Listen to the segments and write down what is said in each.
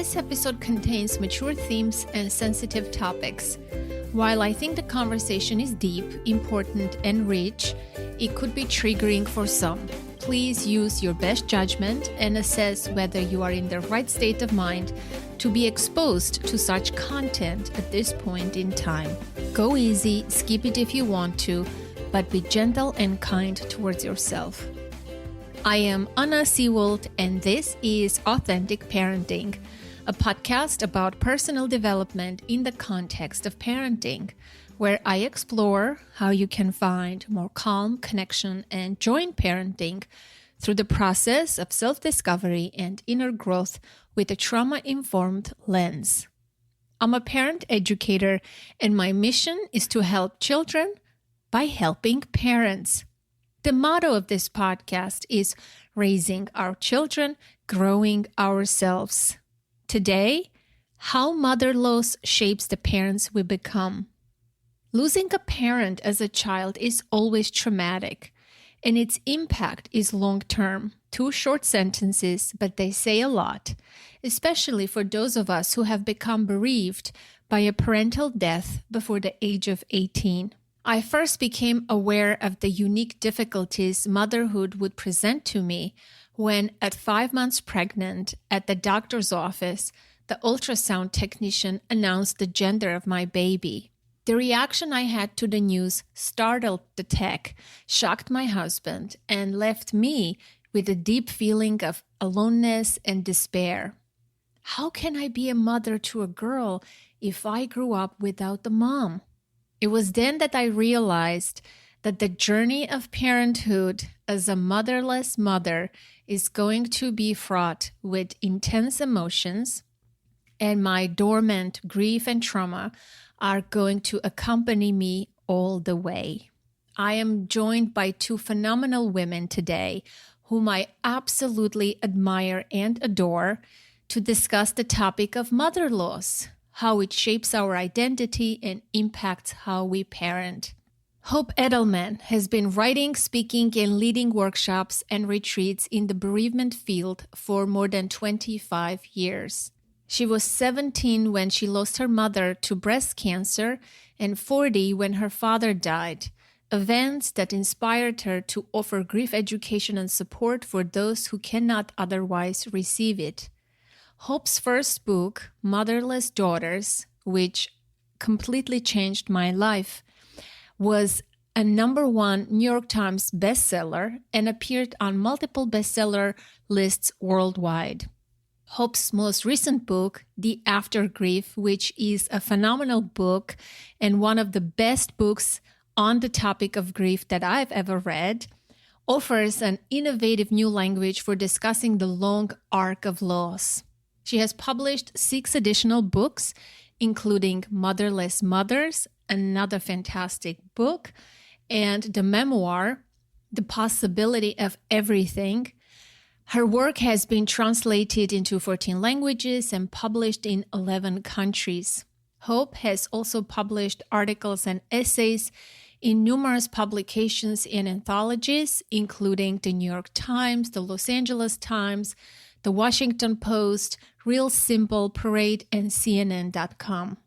This episode contains mature themes and sensitive topics. While I think the conversation is deep, important, and rich, it could be triggering for some. Please use your best judgment and assess whether you are in the right state of mind to be exposed to such content at this point in time. Go easy, skip it if you want to, but be gentle and kind towards yourself. I am Anna Seawold, and this is Authentic Parenting, a podcast about personal development in the context of parenting, where I explore how you can find more calm, connection, and joy in parenting through the process of self-discovery and inner growth with a trauma-informed lens. I'm a parent educator, and my mission is to help children by helping parents. The motto of this podcast is raising our children, growing ourselves. Today, how mother loss shapes the parents we become. Losing a parent as a child is always traumatic, and its impact is long-term. 2 short sentences, but they say a lot, especially for those of us who have become bereaved by a parental death before the age of 18. I first became aware of the unique difficulties motherhood would present to me when, at 5 months pregnant, at the doctor's office, the ultrasound technician announced the gender of my baby. The reaction I had to the news startled the tech, shocked my husband, and left me with a deep feeling of aloneness and despair. How can I be a mother to a girl if I grew up without a mom? It was then that I realized that the journey of parenthood as a motherless mother is going to be fraught with intense emotions, and my dormant grief and trauma are going to accompany me all the way. I am joined by 2 phenomenal women today whom I absolutely admire and adore to discuss the topic of mother loss, how it shapes our identity and impacts how we parent. Hope Edelman has been writing, speaking, and leading workshops and retreats in the bereavement field for more than 25 years. She was 17 when she lost her mother to breast cancer and 40 when her father died, events that inspired her to offer grief education and support for those who cannot otherwise receive it. Hope's first book, Motherless Daughters, which completely changed my life, was a #1 New York Times bestseller and appeared on multiple bestseller lists worldwide. Hope's most recent book, The After Grief, which is a phenomenal book and one of the best books on the topic of grief that I've ever read, offers an innovative new language for discussing the long arc of loss. She has published 6 additional books, including Motherless Mothers, another fantastic book, and the memoir, The Possibility of Everything. Her work has been translated into 14 languages and published in 11 countries. Hope has also published articles and essays in numerous publications and anthologies, including the New York Times, the Los Angeles Times, the Washington Post, Real Simple, Parade, and CNN.com.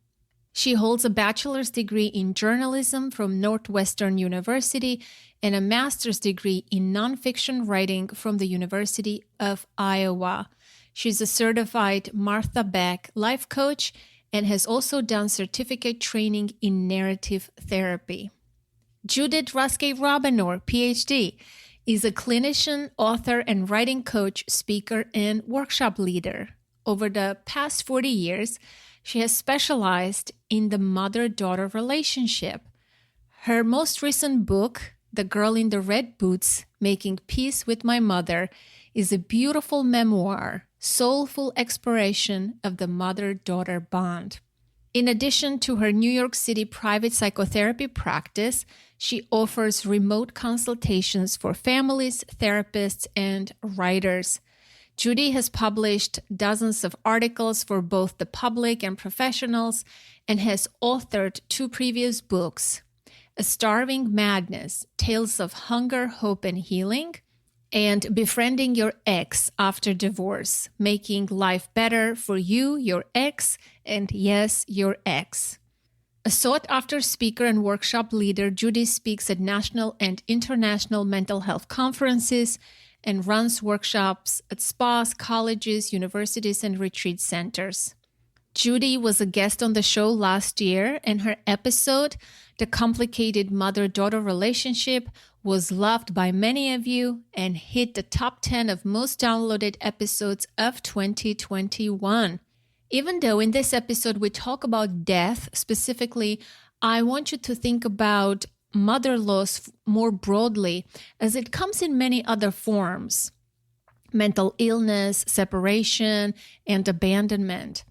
She holds a bachelor's degree in journalism from Northwestern University and a master's degree in nonfiction writing from the University of Iowa. She's a certified Martha Beck life coach and has also done certificate training in narrative therapy. Judith Rabinor, PhD, is a clinician, author, and writing coach, speaker, and workshop leader. Over the past 40 years, she has specialized in the mother-daughter relationship. Her most recent book, The Girl in the Red Boots, Making Peace with My Mother, is a beautiful memoir, soulful exploration of the mother-daughter bond. In addition to her New York City private psychotherapy practice, she offers remote consultations for families, therapists, and writers. Judy has published dozens of articles for both the public and professionals and has authored 2 previous books, A Starving Madness, Tales of Hunger, Hope, and Healing, and befriending your ex after divorce, making life better for you, your ex, and yes, your ex. A sought-after speaker and workshop leader, Judy speaks at national and international mental health conferences and runs workshops at spas, colleges, universities, and retreat centers. Judy was a guest on the show last year, and her episode, The Complicated Mother-Daughter Relationship, was loved by many of you and hit the top 10 of most downloaded episodes of 2021. Even though in this episode we talk about death specifically, I want you to think about mother loss more broadly, as it comes in many other forms: mental illness, separation, and abandonment.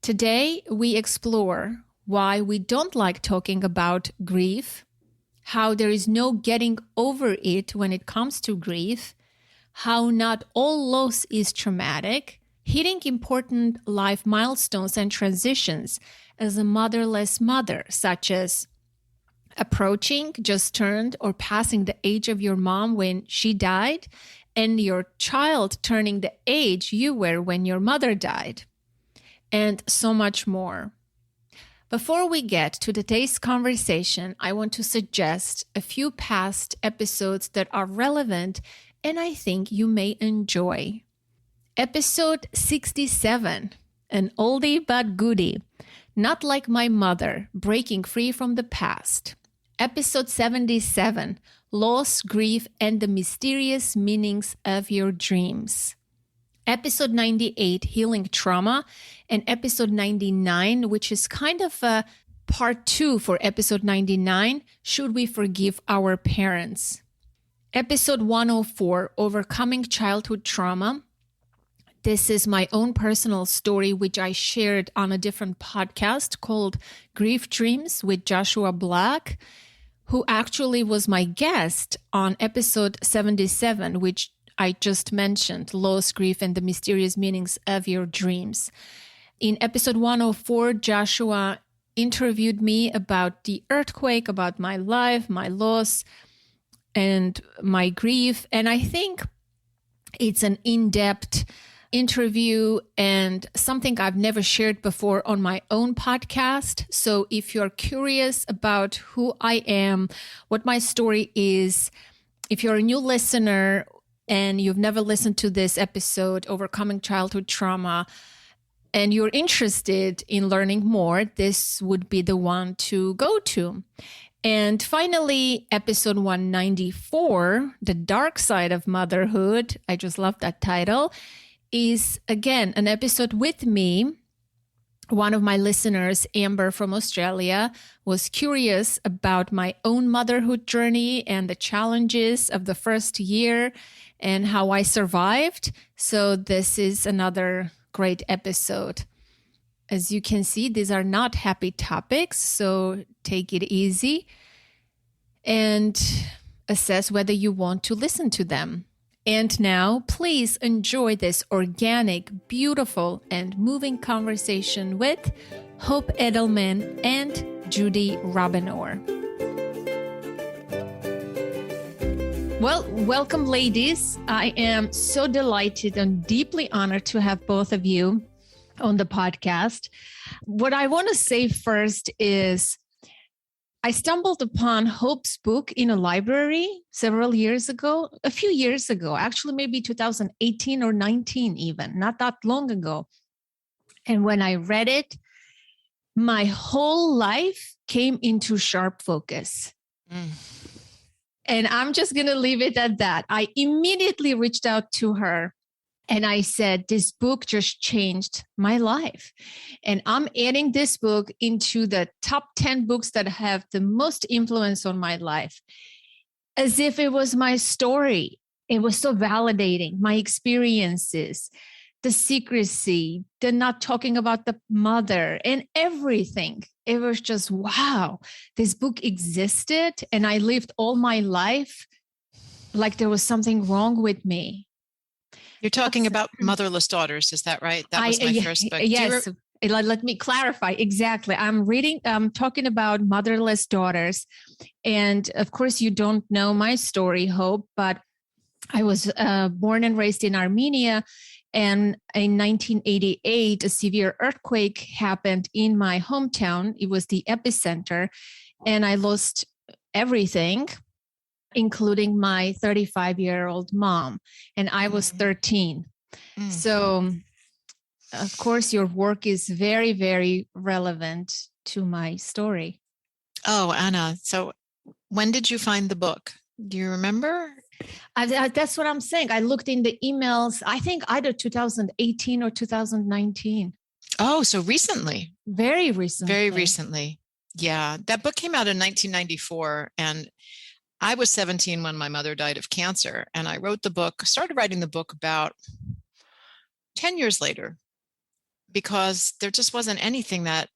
Today, we explore why we don't like talking about grief, how there is no getting over it when it comes to grief, how not all loss is traumatic, hitting important life milestones and transitions as a motherless mother, such as approaching, just turned, or passing the age of your mom when she died, and your child turning the age you were when your mother died, and so much more. Before we get to today's conversation, I want to suggest a few past episodes that are relevant and I think you may enjoy. Episode 67, an oldie but goodie, Not Like My Mother, Breaking Free from the Past. Episode 77, Loss, Grief, and the Mysterious Meanings of Your Dreams. Episode 98, Healing Trauma, and episode 99, which is kind of a part 2 for episode 99, Should We Forgive Our Parents? Episode 104, Overcoming Childhood Trauma. This is my own personal story, which I shared on a different podcast called Grief Dreams with Joshua Black, who actually was my guest on episode 77, which I just mentioned, Loss, Grief, and the Mysterious Meanings of Your Dreams. In episode 104, Joshua interviewed me about the earthquake, about my life, my loss, and my grief. And I think it's an in-depth interview and something I've never shared before on my own podcast. So if you're curious about who I am, what my story is, if you're a new listener and you've never listened to this episode, Overcoming Childhood Trauma, and you're interested in learning more, this would be the one to go to. And finally, episode 194, The Dark Side of Motherhood, I just love that title, is again an episode with me. One of my listeners, Amber from Australia, was curious about my own motherhood journey and the challenges of the first year and how I survived. So this is another great episode. As you can see, these are not happy topics, so take it easy and assess whether you want to listen to them. And now, please enjoy this organic, beautiful, and moving conversation with Hope Edelman and Judith Rabinor. Well, welcome, ladies. I am so delighted and deeply honored to have both of you on the podcast. What I want to say first is I stumbled upon Hope's book in a library several years ago, a few years ago, actually maybe 2018 or 19 even, not that long ago. And when I read it, my whole life came into sharp focus. And I'm just going to leave it at that. I immediately reached out to her and I said, this book just changed my life. And I'm adding this book into the top 10 books that have the most influence on my life, as if it was my story. It was so validating, my experiences, the secrecy, the not talking about the mother and everything. It was just, wow, this book existed and I lived all my life like there was something wrong with me. You're talking about Motherless Daughters, is that right? That was my first book. Yes. Let me clarify. Exactly. I'm talking about Motherless Daughters. And of course, you don't know my story, Hope, but I was born and raised in Armenia. And in 1988, a severe earthquake happened in my hometown. It was the epicenter. And I lost everything, including my 35-year-old mom. And I was 13. So, of course, your work is very, very relevant to my story. Oh, Anna. So when did you find the book? Do you remember? That's what I'm saying. I looked in the emails, I think either 2018 or 2019. Oh, so recently. Very recently. Very recently. Yeah. That book came out in 1994. And I was 17 when my mother died of cancer. And I started writing the book about 10 years later, because there just wasn't anything that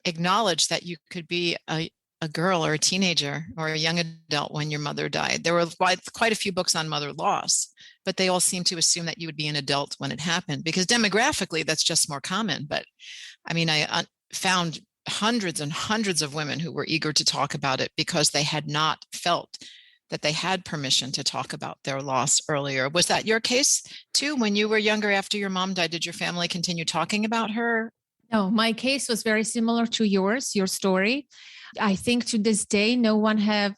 acknowledged that you could be a girl or a teenager or a young adult when your mother died. There were quite a few books on mother loss, but they all seemed to assume that you would be an adult when it happened, because demographically that's just more common. But I mean, I found hundreds and hundreds of women who were eager to talk about it because they had not felt that they had permission to talk about their loss earlier. Was that your case too? When you were younger, after your mom died, did your family continue talking about her? No, my case was very similar to yours, your story. I think to this day, no one have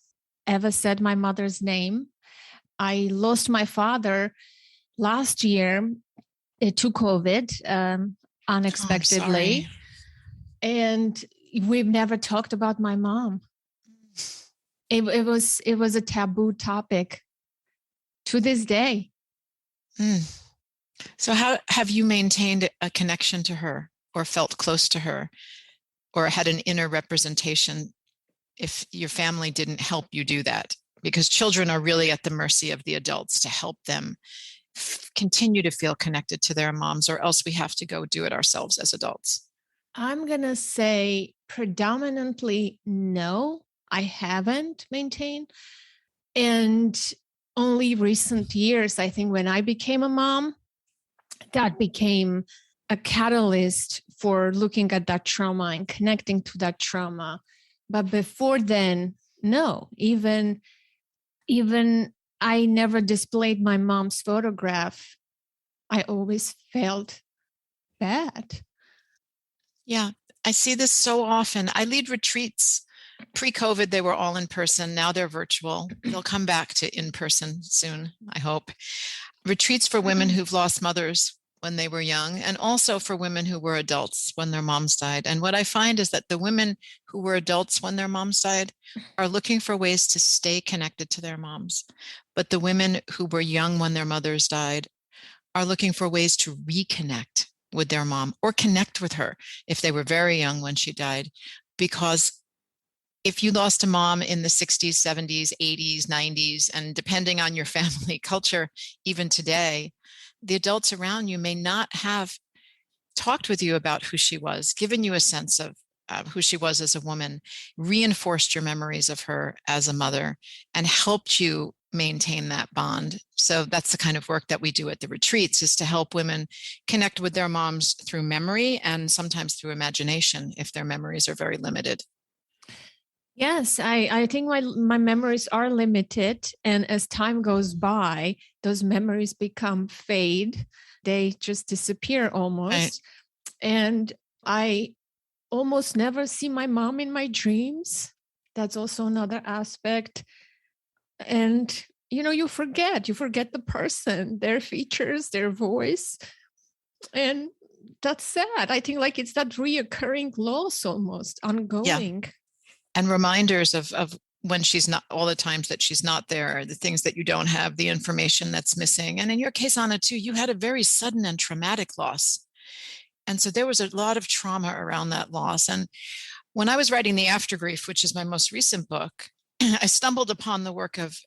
ever said my mother's name. I lost my father last year to COVID unexpectedly. And we've never talked about my mom. It was a taboo topic to this day. So how have you maintained a connection to her, or felt close to her, or had an inner representation if your family didn't help you do that? Because children are really at the mercy of the adults to help them continue to feel connected to their moms, or else we have to go do it ourselves as adults. I'm going to say predominantly no, I haven't maintained. And only recent years, I think when I became a mom, that became a catalyst for looking at that trauma and connecting to that trauma. But before then, no, even I never displayed my mom's photograph. I always felt bad. Yeah, I see this so often. I lead retreats. Pre-COVID, they were all in person. Now they're virtual. They'll come back to in person soon, I hope. Retreats for women who've lost mothers when they were young, and also for women who were adults when their moms died. And what I find is that the women who were adults when their moms died are looking for ways to stay connected to their moms. But the women who were young when their mothers died are looking for ways to reconnect with their mom, or connect with her if they were very young when she died. Because if you lost a mom in the 60s, 70s, 80s, 90s, and depending on your family culture, even today, the adults around you may not have talked with you about who she was, given you a sense of who she was as a woman, reinforced your memories of her as a mother, and helped you maintain that bond. So that's the kind of work that we do at the retreats, is to help women connect with their moms through memory and sometimes through imagination if their memories are very limited. Yes, I think my memories are limited. And as time goes by, those memories become fade. They just disappear almost. Right. And I almost never see my mom in my dreams. That's also another aspect. And, you forget the person, their features, their voice. And that's sad. I think it's that reoccurring loss, almost ongoing. Yeah. And reminders of when she's not, all the times that she's not there, the things that you don't have, the information that's missing. And in your case, Anna, too, you had a very sudden and traumatic loss. And so there was a lot of trauma around that loss. And when I was writing The After Grief, which is my most recent book, I stumbled upon the work of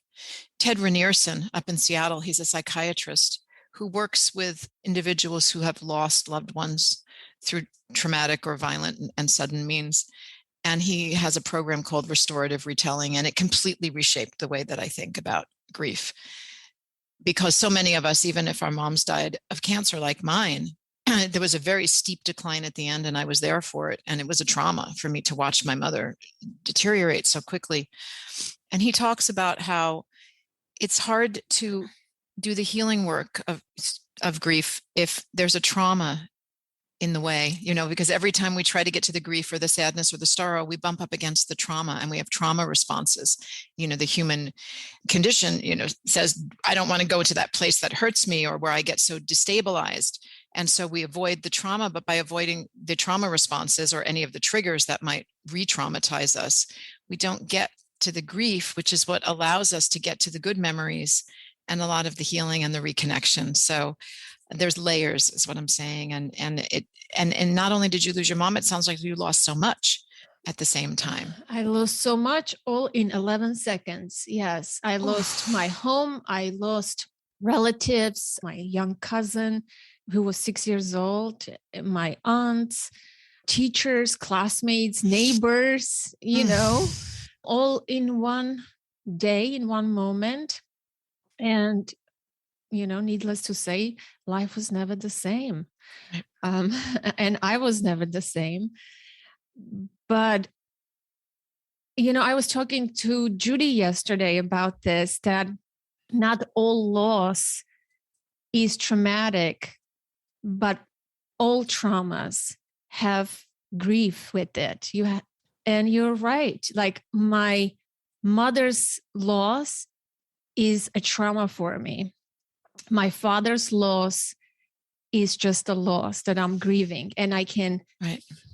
Ted Ranierson up in Seattle. He's a psychiatrist who works with individuals who have lost loved ones through traumatic or violent and sudden means. And he has a program called Restorative Retelling, and it completely reshaped the way that I think about grief. Because so many of us, even if our moms died of cancer like mine, there was a very steep decline at the end, and I was there for it. And it was a trauma for me to watch my mother deteriorate so quickly. And he talks about how it's hard to do the healing work of grief if there's a trauma in the way, because every time we try to get to the grief or the sadness or the sorrow, we bump up against the trauma, and we have trauma responses. The human condition, says, I don't want to go to that place that hurts me or where I get so destabilized. And so we avoid the trauma, but by avoiding the trauma responses or any of the triggers that might re-traumatize us, we don't get to the grief, which is what allows us to get to the good memories and a lot of the healing and the reconnection. So there's layers, is what I'm saying. And not only did you lose your mom, it sounds like you lost so much at the same time. I lost so much all in 11 seconds. Yes. I lost my home. I lost relatives, my young cousin who was 6 years old, my aunts, teachers, classmates, neighbors, all in one day, in one moment. And needless to say, life was never the same. And I was never the same. But, I was talking to Judy yesterday about this, that not all loss is traumatic, but all traumas have grief with it. And you're right. Like, my mother's loss is a trauma for me. My father's loss is just a loss that I'm grieving. And I can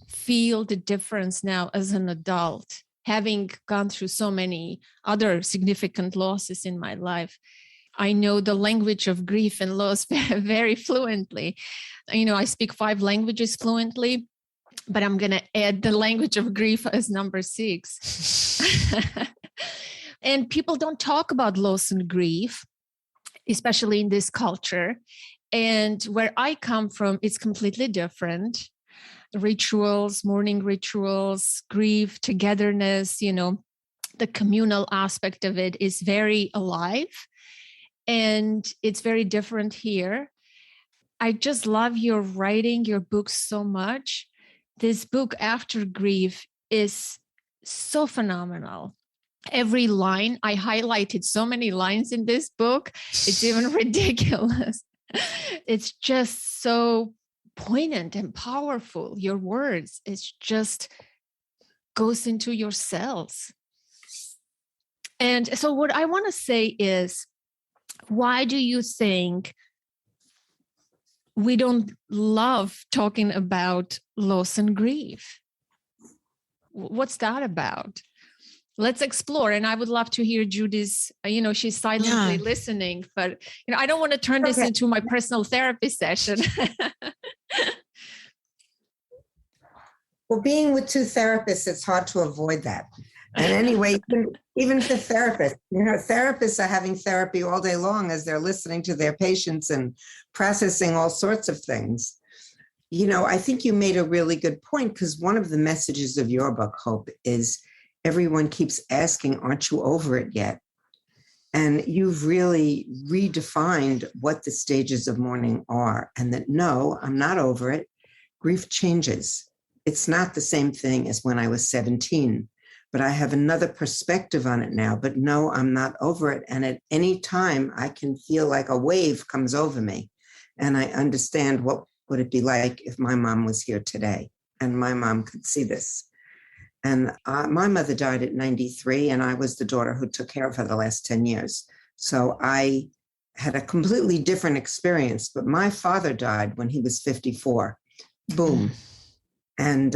feel the difference now as an adult, having gone through so many other significant losses in my life. I know the language of grief and loss very fluently. I speak 5 languages fluently, but I'm going to add the language of grief as number 6. And people don't talk about loss and grief, especially in this culture. And where I come from, it's completely different. Rituals, mourning rituals, grief, togetherness, the communal aspect of it is very alive. And it's very different here. I just love your writing, your book so much. This book, After Grief, is so phenomenal. Every line, I highlighted so many lines in this book. It's even ridiculous. It's just so poignant and powerful. Your words, it just goes into your cells. And so what I want to say is, why do you think we don't love talking about loss and grief? What's that about? Let's explore. And I would love to hear Judy's, she's silently listening, but, I don't want to turn this into my personal therapy session. Well, being with 2 therapists, it's hard to avoid that. And anyway, even for therapists, therapists are having therapy all day long as they're listening to their patients and processing all sorts of things. I think you made a really good point, because one of the messages of your book, Hope, is everyone keeps asking, aren't you over it yet? And you've really redefined what the stages of mourning are, and that, no, I'm not over it. Grief changes. It's not the same thing as when I was 17, but I have another perspective on it now. But no, I'm not over it. And at any time, I can feel like a wave comes over me. And I understand, what would it be like if my mom was here today and my mom could see this. And my mother died at 93, and I was the daughter who took care of her the last 10 years. So I had a completely different experience, but my father died when he was 54. Boom. And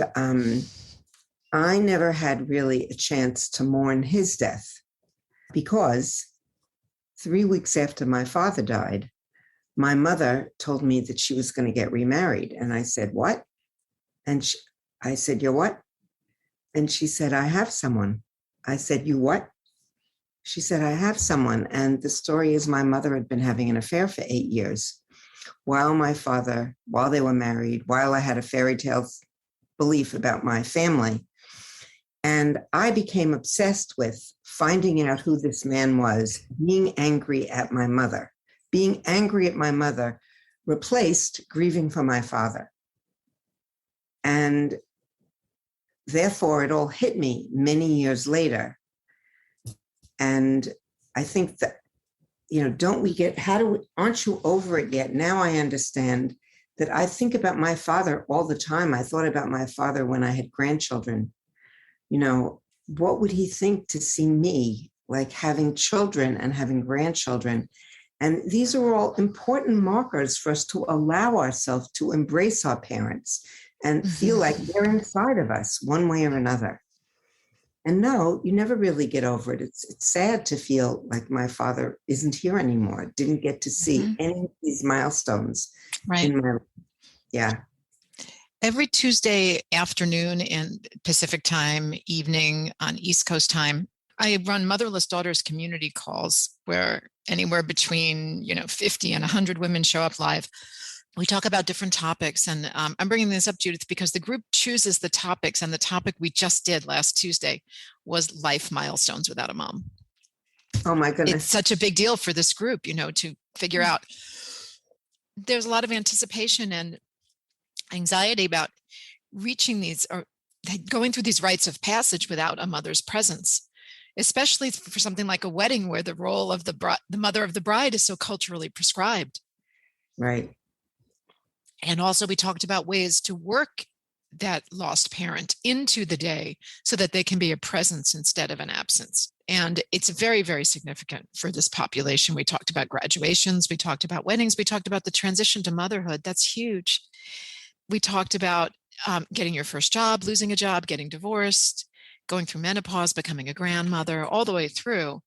I never had really a chance to mourn his death, because 3 weeks after my father died, my mother told me that she was going to get remarried. And I said, what? And I said, you're what? And she said, I have someone. I said, you what? She said, I have someone. And the story is, my mother had been having an affair for 8 years while they were married, while I had a fairy tale belief about my family. And I became obsessed with finding out who this man was, being angry at my mother. Being angry at my mother replaced grieving for my father. And therefore, it all hit me many years later. And I think that don't we get, aren't you over it yet? Now I understand that I think about my father all the time. I thought about my father when I had grandchildren. What would he think to see me like having children and having grandchildren? And these are all important markers for us to allow ourselves to embrace our parents and feel like they're inside of us one way or another. And no, you never really get over it. It's sad to feel like my father isn't here anymore. Didn't get to see any of these milestones in my life. Yeah. Every Tuesday afternoon in Pacific time, evening on East Coast time, I run Motherless Daughters community calls where anywhere between 50 and 100 women show up live. We talk about different topics, and I'm bringing this up, Judith, because the group chooses the topics, and the topic we just did last Tuesday was life milestones without a mom. Oh my goodness. It's such a big deal for this group, to figure out. There's a lot of anticipation and anxiety about reaching these or going through these rites of passage without a mother's presence, especially for something like a wedding where the role of the mother of the bride is so culturally prescribed. Right. And also we talked about ways to work that lost parent into the day so that they can be a presence instead of an absence. And it's very, very significant for this population. We talked about graduations, we talked about weddings, we talked about the transition to motherhood. That's huge. We talked about getting your first job, losing a job, getting divorced, going through menopause, becoming a grandmother, all the way through.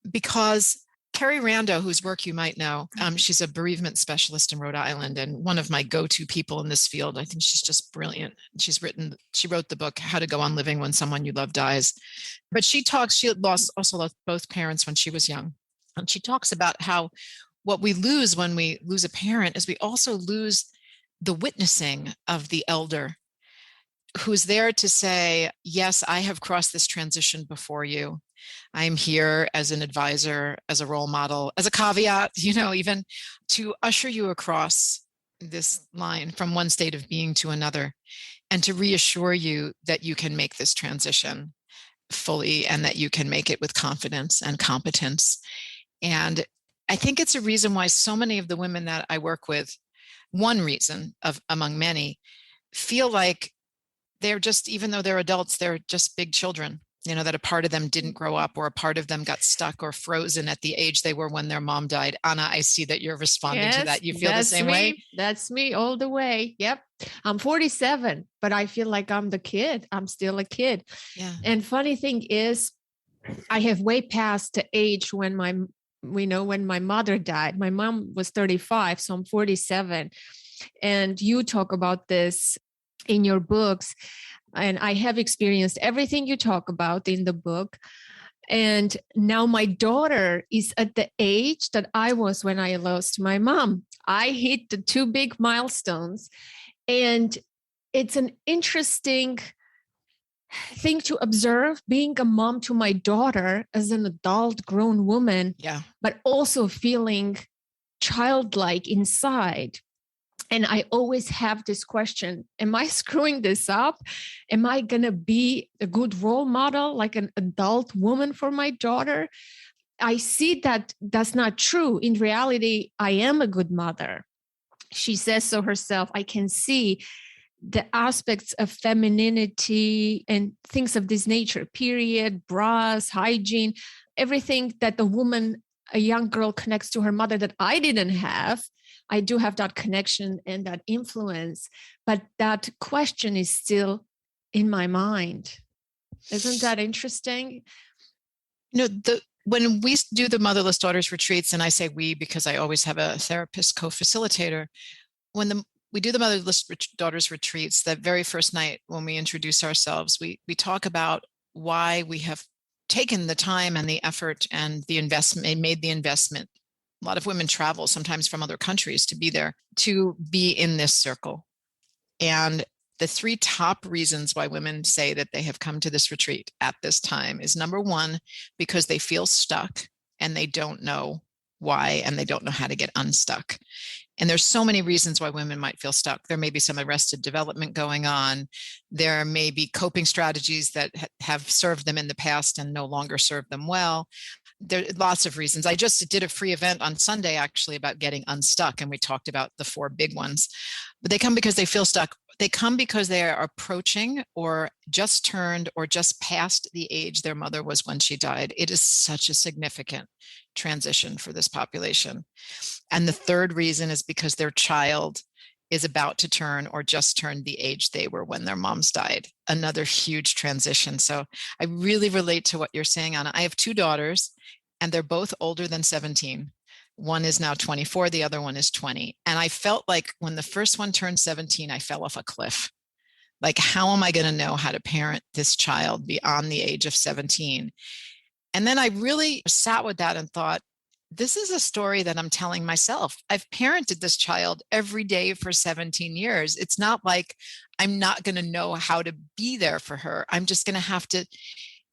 Because Carrie Rando, whose work you might know, she's a bereavement specialist in Rhode Island and one of my go-to people in this field. I think she's just brilliant. She wrote the book, How to Go On Living When Someone You Love Dies. But she also lost both parents when she was young. And she talks about how what we lose when we lose a parent is we also lose the witnessing of the elder who's there to say, yes, I have crossed this transition before you. I'm here as an advisor, as a role model, as a caveat, even to usher you across this line from one state of being to another, and to reassure you that you can make this transition fully and that you can make it with confidence and competence. And I think it's a reason why so many of the women that I work with, one reason among many, feel like they're just, even though they're adults, they're just big children, that a part of them didn't grow up or a part of them got stuck or frozen at the age they were when their mom died. Anna, I see that you're responding to that. You feel the same way? That's me all the way. Yep. I'm 47, but I feel like I'm the kid. I'm still a kid. Yeah. And funny thing is, I have way past the age when when my mother died. My mom was 35, so I'm 47. And you talk about this in your books. And I have experienced everything you talk about in the book. And now my daughter is at the age that I was when I lost my mom. I hit the two big milestones. And it's an interesting thing to observe, being a mom to my daughter as an adult grown woman, but also feeling childlike inside. And I always have this question, am I screwing this up? Am I going to be a good role model, like an adult woman for my daughter? I see that that's not true. In reality, I am a good mother. She says so herself. I can see the aspects of femininity and things of this nature, period, bras, hygiene, everything that a young girl connects to her mother that I didn't have. I do have that connection and that influence, but that question is still in my mind. Isn't that interesting? When we do the Motherless Daughters retreats, and I say we because I always have a therapist co-facilitator, when we do the Motherless Daughters retreats, that very first night when we introduce ourselves, we talk about why we have taken the time and the effort and the investment, made the investment. A lot of women travel sometimes from other countries to be there, to be in this circle. And the three top reasons why women say that they have come to this retreat at this time is, number one, because they feel stuck and they don't know why, and they don't know how to get unstuck. And there's so many reasons why women might feel stuck. There may be some arrested development going on. There may be coping strategies that have served them in the past and no longer serve them well. there are lots of reasons. I just did a free event on Sunday, actually, about getting unstuck. And we talked about the 4 big ones. But they come because they feel stuck. They come because they are approaching or just turned or just past the age their mother was when she died. It is such a significant transition for this population. And the third reason is because their child is about to turn or just turned the age they were when their moms died. Another huge transition. So I really relate to what you're saying, Anna. I have 2 daughters, and they're both older than 17. One is now 24, the other one is 20. And I felt like when the first one turned 17, I fell off a cliff. Like, how am I going to know how to parent this child beyond the age of 17? And then I really sat with that and thought, this is a story that I'm telling myself. I've parented this child every day for 17 years. It's not like I'm not going to know how to be there for her. I'm just going to have to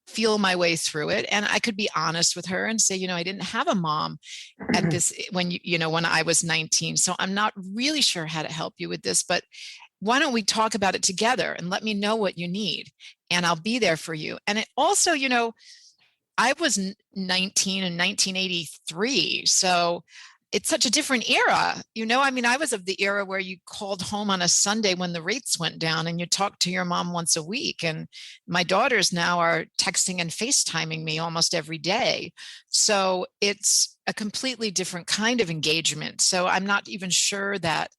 feel my way through it. And I could be honest with her and say, I didn't have a mom at this when I was 19. So I'm not really sure how to help you with this, but why don't we talk about it together and let me know what you need, and I'll be there for you. And it also, I was 19 in 1983. So it's such a different era. I was of the era where you called home on a Sunday when the rates went down and you talked to your mom once a week. And my daughters now are texting and FaceTiming me almost every day. So it's a completely different kind of engagement. So I'm not even sure that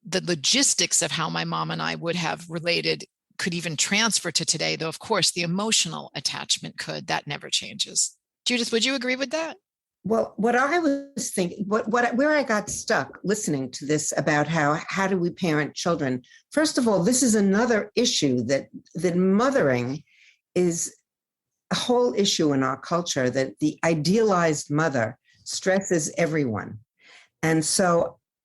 the logistics of how my mom and I would have related could even transfer to today, though, of course, the emotional attachment could. That never changes. Judith, would you agree with that? Well, what I was thinking, where I got stuck listening to this about how do we parent children? First of all, this is another issue that mothering is a whole issue in our culture, that the idealized mother stresses everyone. And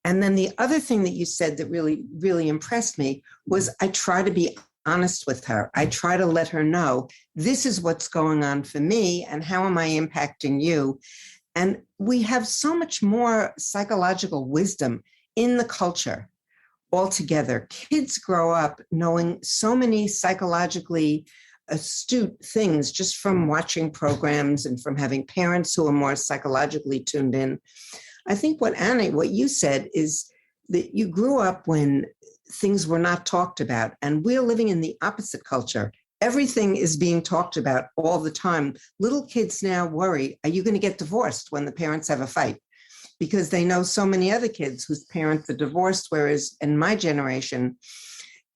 then the other thing that you said that really, really impressed me was I try to be honest with her. I try to let her know this is what's going on for me and how am I impacting you. And we have so much more psychological wisdom in the culture altogether. Kids grow up knowing so many psychologically astute things just from watching programs and from having parents who are more psychologically tuned in. I think what you said is that you grew up when things were not talked about, and we're living in the opposite culture. Everything is being talked about all the time. Little kids now worry, are you going to get divorced when the parents have a fight? Because they know so many other kids whose parents are divorced, whereas in my generation,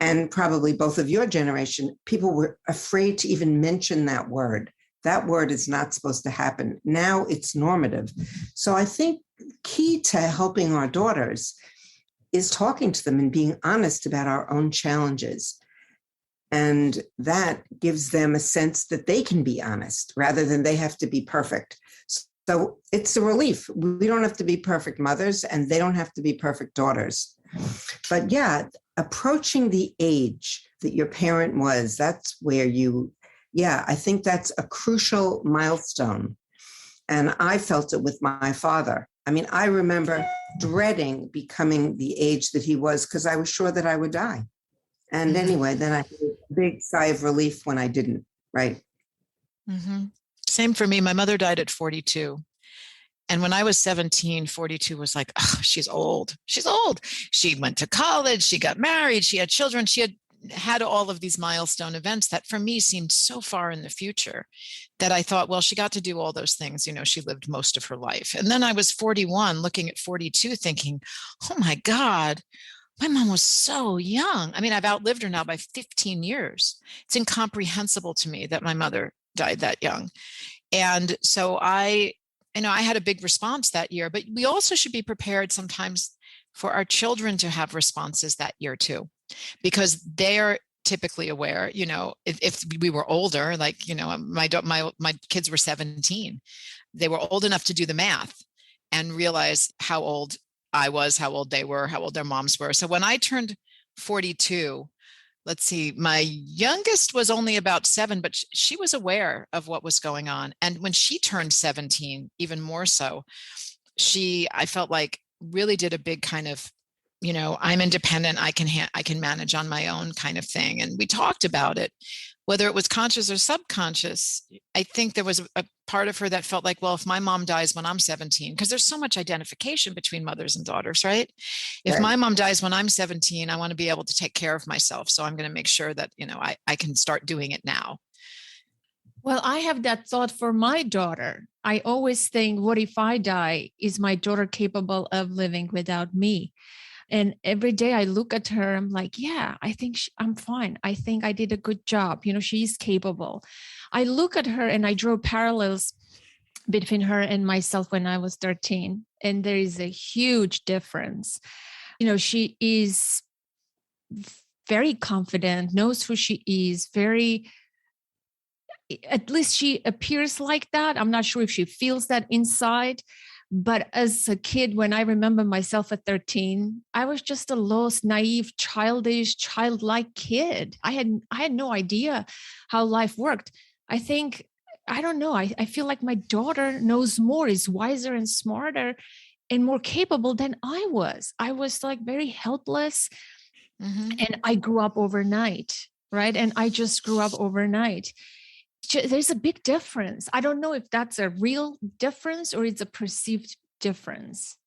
and probably both of your generation, people were afraid to even mention that word. That word is not supposed to happen. Now it's normative. So I think key to helping our daughters is talking to them and being honest about our own challenges. And that gives them a sense that they can be honest rather than they have to be perfect. So it's a relief. We don't have to be perfect mothers, and they don't have to be perfect daughters. But yeah, approaching the age that your parent was, that's where I think that's a crucial milestone. And I felt it with my father. I mean, I remember dreading becoming the age that he was because I was sure that I would die. And anyway, then I had a big sigh of relief when I didn't, right? Mm-hmm. Same for me. My mother died at 42. And when I was 17, 42 was like, oh, she's old. She's old. She went to college. She got married. She had children. She had all of these milestone events that for me seemed so far in the future that I thought, well, she got to do all those things. She lived most of her life. And then I was 41, looking at 42, thinking, oh my God, my mom was so young. I mean, I've outlived her now by 15 years. It's incomprehensible to me that my mother died that young. And so I had a big response that year, but we also should be prepared sometimes for our children to have responses that year too, because they are typically aware, if we were older, like, my kids were 17, they were old enough to do the math and realize how old I was, how old they were, how old their moms were. So when I turned 42, let's see, my youngest was only about 7, but she was aware of what was going on. And when she turned 17, even more so, I felt like really did a big kind of, I'm independent, I can manage on my own kind of thing. And we talked about it, whether it was conscious or subconscious, I think there was a part of her that felt like, well, if my mom dies when I'm 17, because there's so much identification between mothers and daughters, right? If Right. my mom dies when I'm 17, I want to be able to take care of myself. So I'm going to make sure that, I can start doing it now. Well, I have that thought for my daughter. I always think, what if I die? Is my daughter capable of living without me? And every day I look at her, I'm like, yeah, I think I'm fine. I think I did a good job. She's capable. I look at her and I draw parallels between her and myself when I was 13. And there is a huge difference. She is very confident, knows who she is, at least she appears like that. I'm not sure if she feels that inside. But as a kid, when I remember myself at 13, I was just a lost, naive, childish, childlike kid. I had no idea how life worked. I don't know. I feel like my daughter knows more, is wiser and smarter and more capable than I was. I was like very helpless. Mm-hmm. And I grew up overnight, right? And I just grew up overnight. There's a big difference. I don't know if that's a real difference or it's a perceived difference.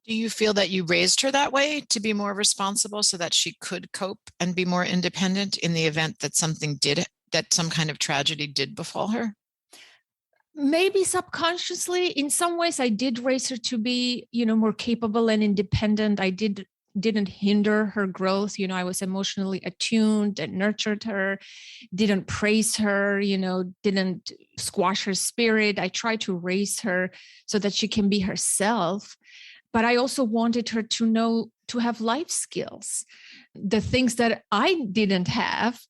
Do you feel that you raised her that way to be more responsible so that she could cope and be more independent in the event that some kind of tragedy did befall her? Maybe subconsciously. In some ways, I did raise her to be, more capable and independent. I didn't hinder her growth. I was emotionally attuned and nurtured her, didn't praise her, didn't squash her spirit. I tried to raise her so that she can be herself. But I also wanted her to have life skills, the things that I didn't have,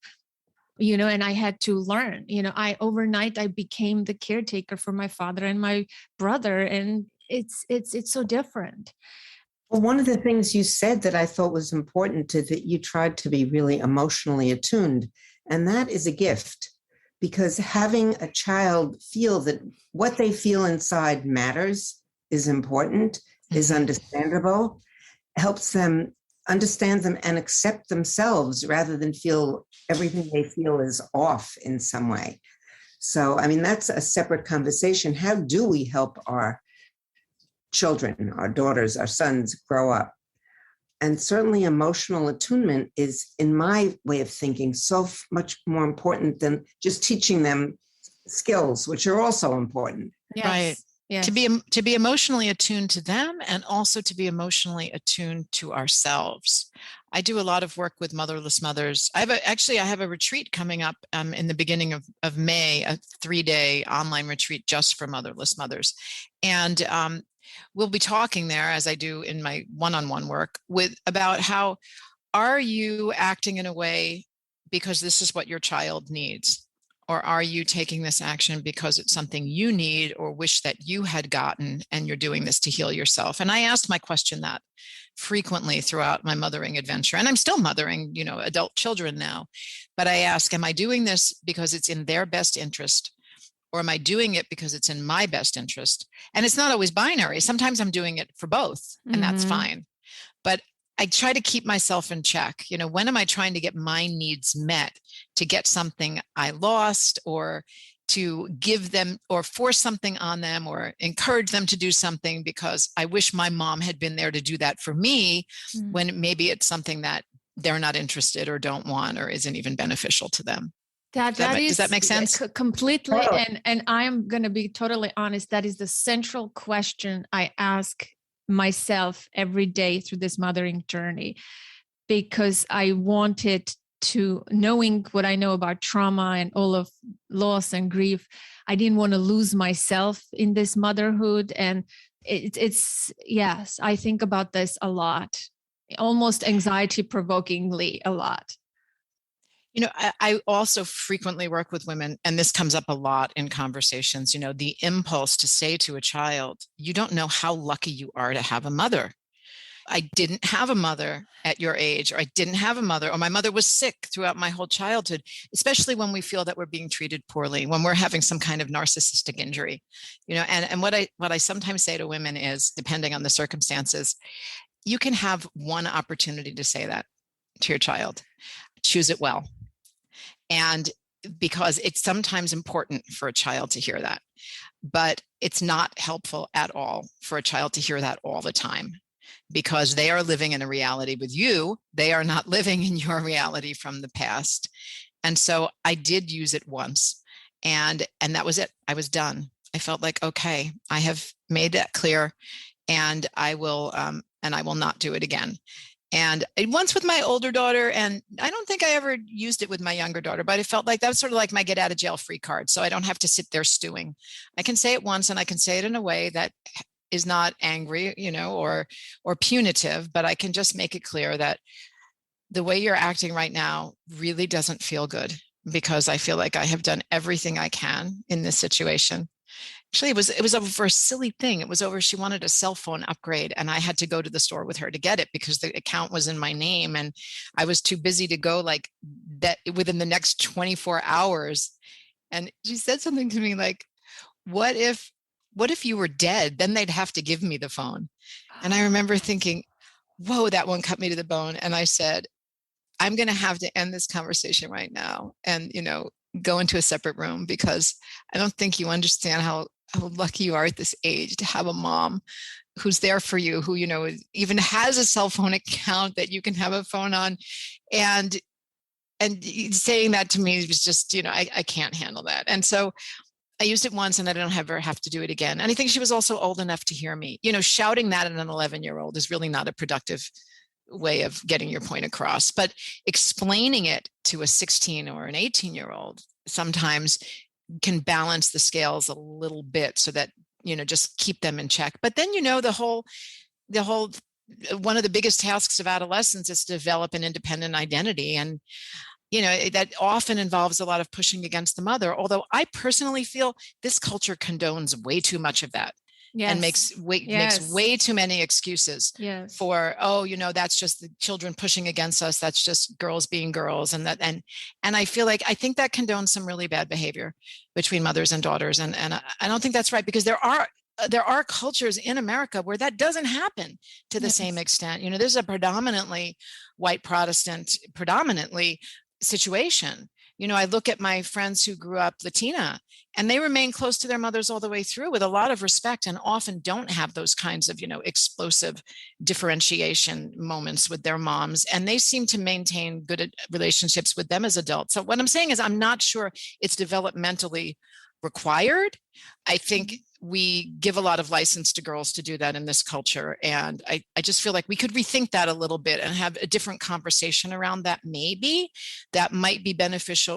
and I had to learn. Overnight, I became the caretaker for my father and my brother. And it's so different. Well, one of the things you said that I thought was important that you tried to be really emotionally attuned, and that is a gift, because having a child feel that what they feel inside matters, is important, is understandable, helps them understand them and accept themselves rather than feel everything they feel is off in some way. So, that's a separate conversation. How do we help our children, our daughters, our sons grow up? And certainly emotional attunement is, in my way of thinking, so much more important than just teaching them skills, which are also important. Yes. Right. Yes. To be emotionally attuned to them and also to be emotionally attuned to ourselves. I do a lot of work with motherless mothers. I have a retreat coming up in the beginning of May, a 3-day online retreat just for motherless mothers. And we'll be talking there, as I do in my one-on-one work, about how are you acting in a way because this is what your child needs? Or are you taking this action because it's something you need or wish that you had gotten and you're doing this to heal yourself? And I asked my question that frequently throughout my mothering adventure. And I'm still mothering, adult children now. But I ask, am I doing this because it's in their best interest? Or am I doing it because it's in my best interest? And it's not always binary. Sometimes I'm doing it for both, and that's fine. But I try to keep myself in check. When am I trying to get my needs met to get something I lost, or to give them or force something on them or encourage them to do something because I wish my mom had been there to do that for me, when maybe it's something that they're not interested or don't want or isn't even beneficial to them. Does that make sense? Completely. And I'm going to be totally honest. That is the central question I ask myself every day through this mothering journey, because I wanted to, knowing what I know about trauma and all of loss and grief, I didn't want to lose myself in this motherhood. And yes, I think about this a lot, almost anxiety provokingly a lot. I also frequently work with women, and this comes up a lot in conversations, the impulse to say to a child, you don't know how lucky you are to have a mother. I didn't have a mother at your age, or I didn't have a mother, or my mother was sick throughout my whole childhood, especially when we feel that we're being treated poorly, when we're having some kind of narcissistic injury, and what I sometimes say to women is, depending on the circumstances, you can have one opportunity to say that to your child. Choose it well. And because it's sometimes important for a child to hear that, but it's not helpful at all for a child to hear that all the time, because they are living in a reality with you. They are not living in your reality from the past. And so I did use it once, and that was it. I was done. I felt like, okay, I have made that clear, and I will not do it again. And once with my older daughter, and I don't think I ever used it with my younger daughter, but it felt like that was sort of like my get out of jail free card. So I don't have to sit there stewing. I can say it once, and I can say it in a way that is not angry, or punitive, but I can just make it clear that the way you're acting right now really doesn't feel good, because I feel like I have done everything I can in this situation. Actually, it was over a silly thing. It was over, she wanted a cell phone upgrade, and I had to go to the store with her to get it because the account was in my name, and I was too busy to go like that within the next 24 hours. And she said something to me like, what if you were dead? Then they'd have to give me the phone. And I remember thinking, whoa, that one cut me to the bone. And I said, I'm going to have to end this conversation right now and, go into a separate room, because I don't think you understand how lucky you are at this age to have a mom who's there for you, who, even has a cell phone account that you can have a phone on. And saying that to me was just, I can't handle that. And so I used it once, and I don't ever have to do it again. And I think she was also old enough to hear me. Shouting that at an 11-year-old is really not a productive way of getting your point across. But explaining it to a 16 or an 18-year-old sometimes can balance the scales a little bit, so that, just keep them in check. But then, the whole one of the biggest tasks of adolescence is to develop an independent identity. And that often involves a lot of pushing against the mother. Although I personally feel this culture condones way too much of that. Yes. And makes way too many excuses for, that's just the children pushing against us. That's just girls being girls. And I feel like, I think that condones some really bad behavior between mothers and daughters. And I don't think that's right, because there are cultures in America where that doesn't happen to the same extent. There's a predominantly white Protestant, situation. I look at my friends who grew up Latina, and they remain close to their mothers all the way through with a lot of respect, and often don't have those kinds of, explosive differentiation moments with their moms. And they seem to maintain good relationships with them as adults. So what I'm saying is, I'm not sure it's developmentally required. I think we give a lot of license to girls to do that in this culture. And I just feel like we could rethink that a little bit and have a different conversation around that. Maybe that might be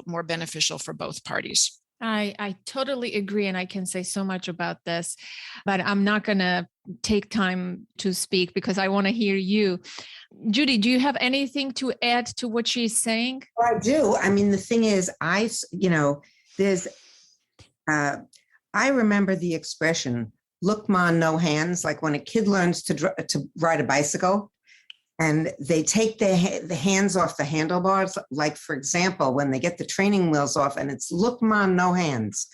more beneficial for both parties. I totally agree. And I can say so much about this, but I'm not going to take time to speak because I want to hear you. Judy, do you have anything to add to what she's saying? Well, I do. I mean, the thing is, I remember the expression, look, ma, no hands, like when a kid learns to ride a bicycle and they take the hands off the handlebars, like, for example, when they get the training wheels off and it's look, ma, no hands.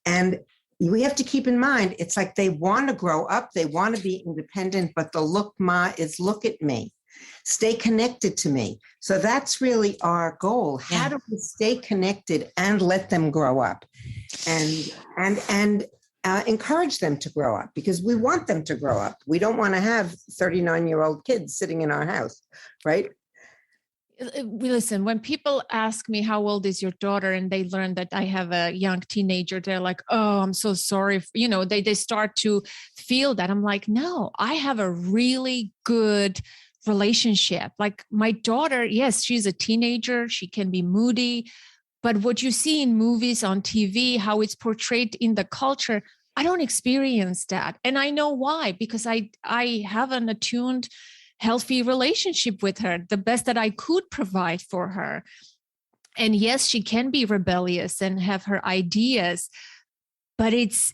And we have to keep in mind, it's like they want to grow up, they want to be independent, but the look, ma, is look at me. Stay connected to me. So that's really our goal. How do we stay connected and let them grow up and encourage them to grow up, because we want them to grow up. We don't want to have 39-year-old kids sitting in our house, right? Listen, when people ask me how old is your daughter and they learn that I have a young teenager, they're like, oh, I'm so sorry. They start to feel that. I'm like, no, I have a really good relationship. Like my daughter, yes, she's a teenager. She can be moody, but what you see in movies, on TV, how it's portrayed in the culture, I don't experience that. And I know why, because I have an attuned, healthy relationship with her, the best that I could provide for her. And yes, she can be rebellious and have her ideas, but it's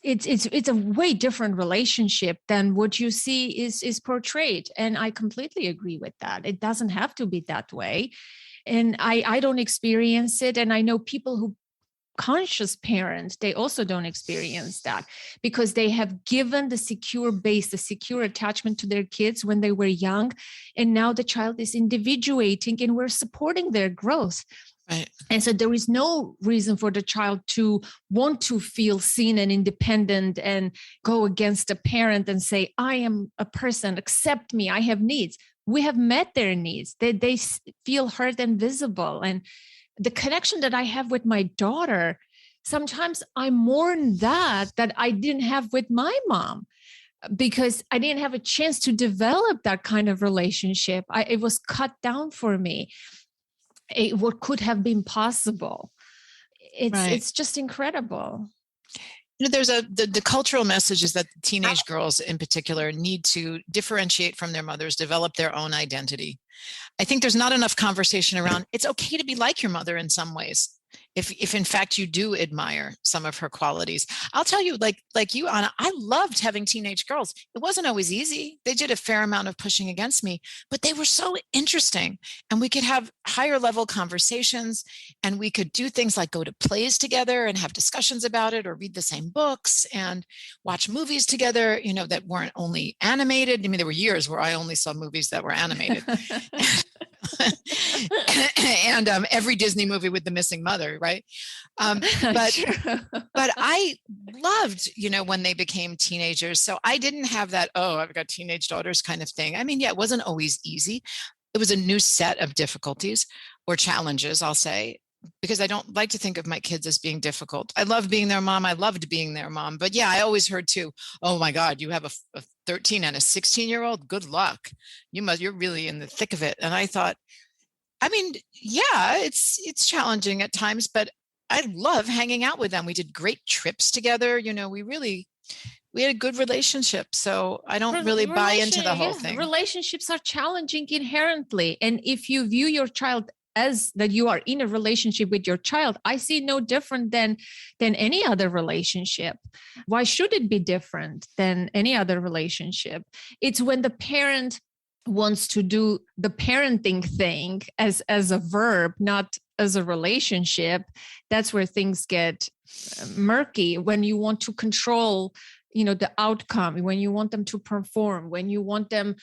a way different relationship than what you see is portrayed. And I completely agree with that. It doesn't have to be that way. And I don't experience it. And I know people who conscious parents, they also don't experience that because they have given the secure base, the secure attachment to their kids when they were young. And now the child is individuating and we're supporting their growth. Right. And so there is no reason for the child to want to feel seen and independent and go against a parent and say, I am a person, accept me, I have needs. We have met their needs. They feel heard and visible. And the connection that I have with my daughter, sometimes I mourn that I didn't have with my mom, because I didn't have a chance to develop that kind of relationship. It was cut down for me. What could have been possible. It's just incredible. There's the cultural message is that teenage girls in particular need to differentiate from their mothers, develop their own identity. I think there's not enough conversation around it's okay to be like your mother in some ways. If in fact you do admire some of her qualities. I'll tell you, like you, Anna, I loved having teenage girls. It wasn't always easy. They did a fair amount of pushing against me, but they were so interesting. And we could have higher level conversations, and we could do things like go to plays together and have discussions about it, or read the same books and watch movies together, that weren't only animated. I mean, there were years where I only saw movies that were animated. And every Disney movie with the missing mother, right? But I loved, when they became teenagers. So I didn't have that, I've got teenage daughters kind of thing. I mean, yeah, it wasn't always easy. It was a new set of difficulties or challenges, I'll say, because I don't like to think of my kids as being difficult. I love being their mom. I loved being their mom. But yeah, I always heard too, oh my God, you have a 13 and a 16-year-old. Good luck. You're really in the thick of it. And I thought, I mean, yeah, it's challenging at times, but I love hanging out with them. We did great trips together. We had a good relationship. So I don't really buy into the whole thing. Relationships are challenging inherently. And if you view your child as that you are in a relationship with your child, I see no different than any other relationship. Why should it be different than any other relationship? It's when the parent wants to do the parenting thing as a verb, not as a relationship. That's where things get murky. When you want to control, the outcome, when you want them to perform, when you want them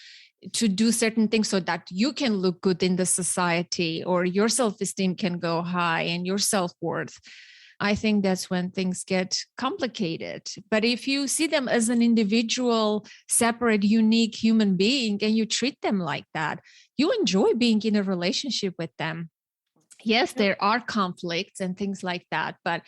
to do certain things so that you can look good in the society, or your self-esteem can go high and your self-worth. I think that's when things get complicated. But if you see them as an individual, separate, unique human being, and you treat them like that, you enjoy being in a relationship with them. Yes, there are conflicts and things like that. But,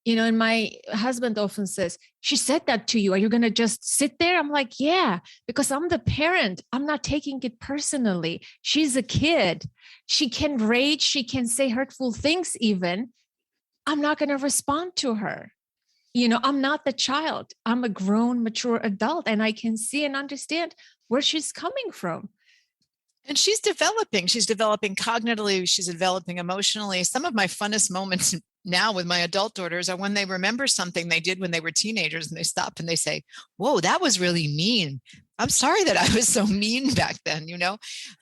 and my husband often says, she said that to you. Are you going to just sit there? I'm like, yeah, because I'm the parent. I'm not taking it personally. She's a kid. She can rage. She can say hurtful things even. I'm not going to respond to her. I'm not the child. I'm a grown, mature adult, and I can see and understand where she's coming from. And she's developing cognitively. She's developing emotionally. Some of my funnest moments now with my adult daughters are when they remember something they did when they were teenagers, and they stop and they say, whoa, that was really mean. I'm sorry that I was so mean back then,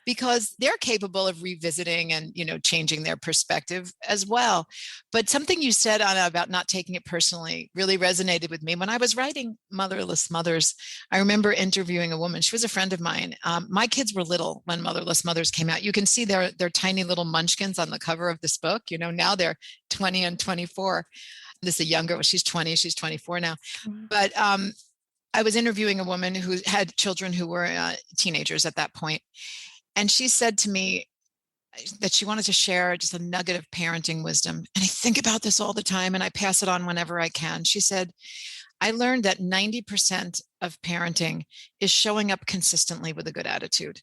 because they're capable of revisiting and, changing their perspective as well. But something you said, Anna, about not taking it personally really resonated with me. When I was writing Motherless Mothers, I remember interviewing a woman. She was a friend of mine. My kids were little when Motherless Mothers came out. You can see their tiny little munchkins on the cover of this book. Now they're 20 and 24. This is a younger, she's 20, she's 24 now. But I was interviewing a woman who had children who were teenagers at that point. And she said to me that she wanted to share just a nugget of parenting wisdom. And I think about this all the time, and I pass it on whenever I can. She said, I learned that 90% of parenting is showing up consistently with a good attitude.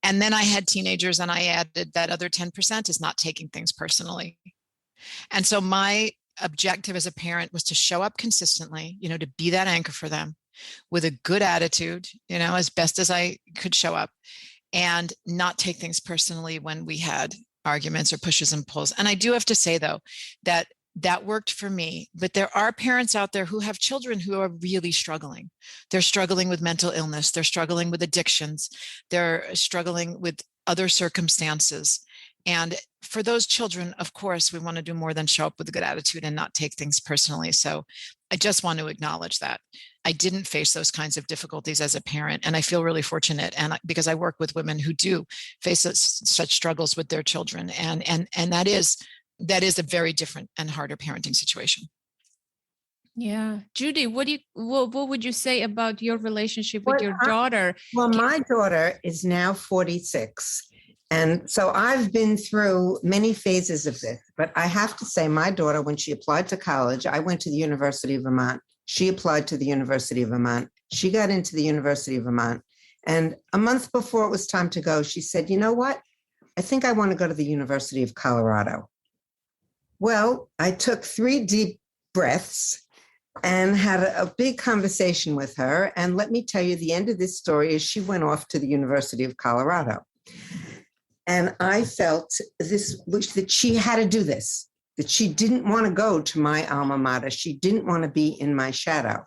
And then I had teenagers, and I added that other 10% is not taking things personally. And so my objective as a parent was to show up consistently, to be that anchor for them with a good attitude, as best as I could show up, and not take things personally when we had arguments or pushes and pulls. And I do have to say, though, that worked for me. But there are parents out there who have children who are really struggling. They're struggling with mental illness. They're struggling with addictions. They're struggling with other circumstances. And for those children, of course, we want to do more than show up with a good attitude and not take things personally. So I just want to acknowledge that I didn't face those kinds of difficulties as a parent. And I feel really fortunate. And because I work with women who do face such struggles with their children. And that is a very different and harder parenting situation. Yeah. Judy, what would you say about your relationship with your daughter? Well, my daughter is now 46. And so I've been through many phases of this, but I have to say my daughter, when she applied to college, I went to the University of Vermont. She applied to the University of Vermont. She got into the University of Vermont. And a month before it was time to go, she said, you know what? I think I want to go to the University of Colorado. Well, I took 3 deep breaths and had a big conversation with her. And let me tell you, the end of this story is she went off to the University of Colorado. And I felt that she had to do this, that she didn't want to go to my alma mater. She didn't want to be in my shadow.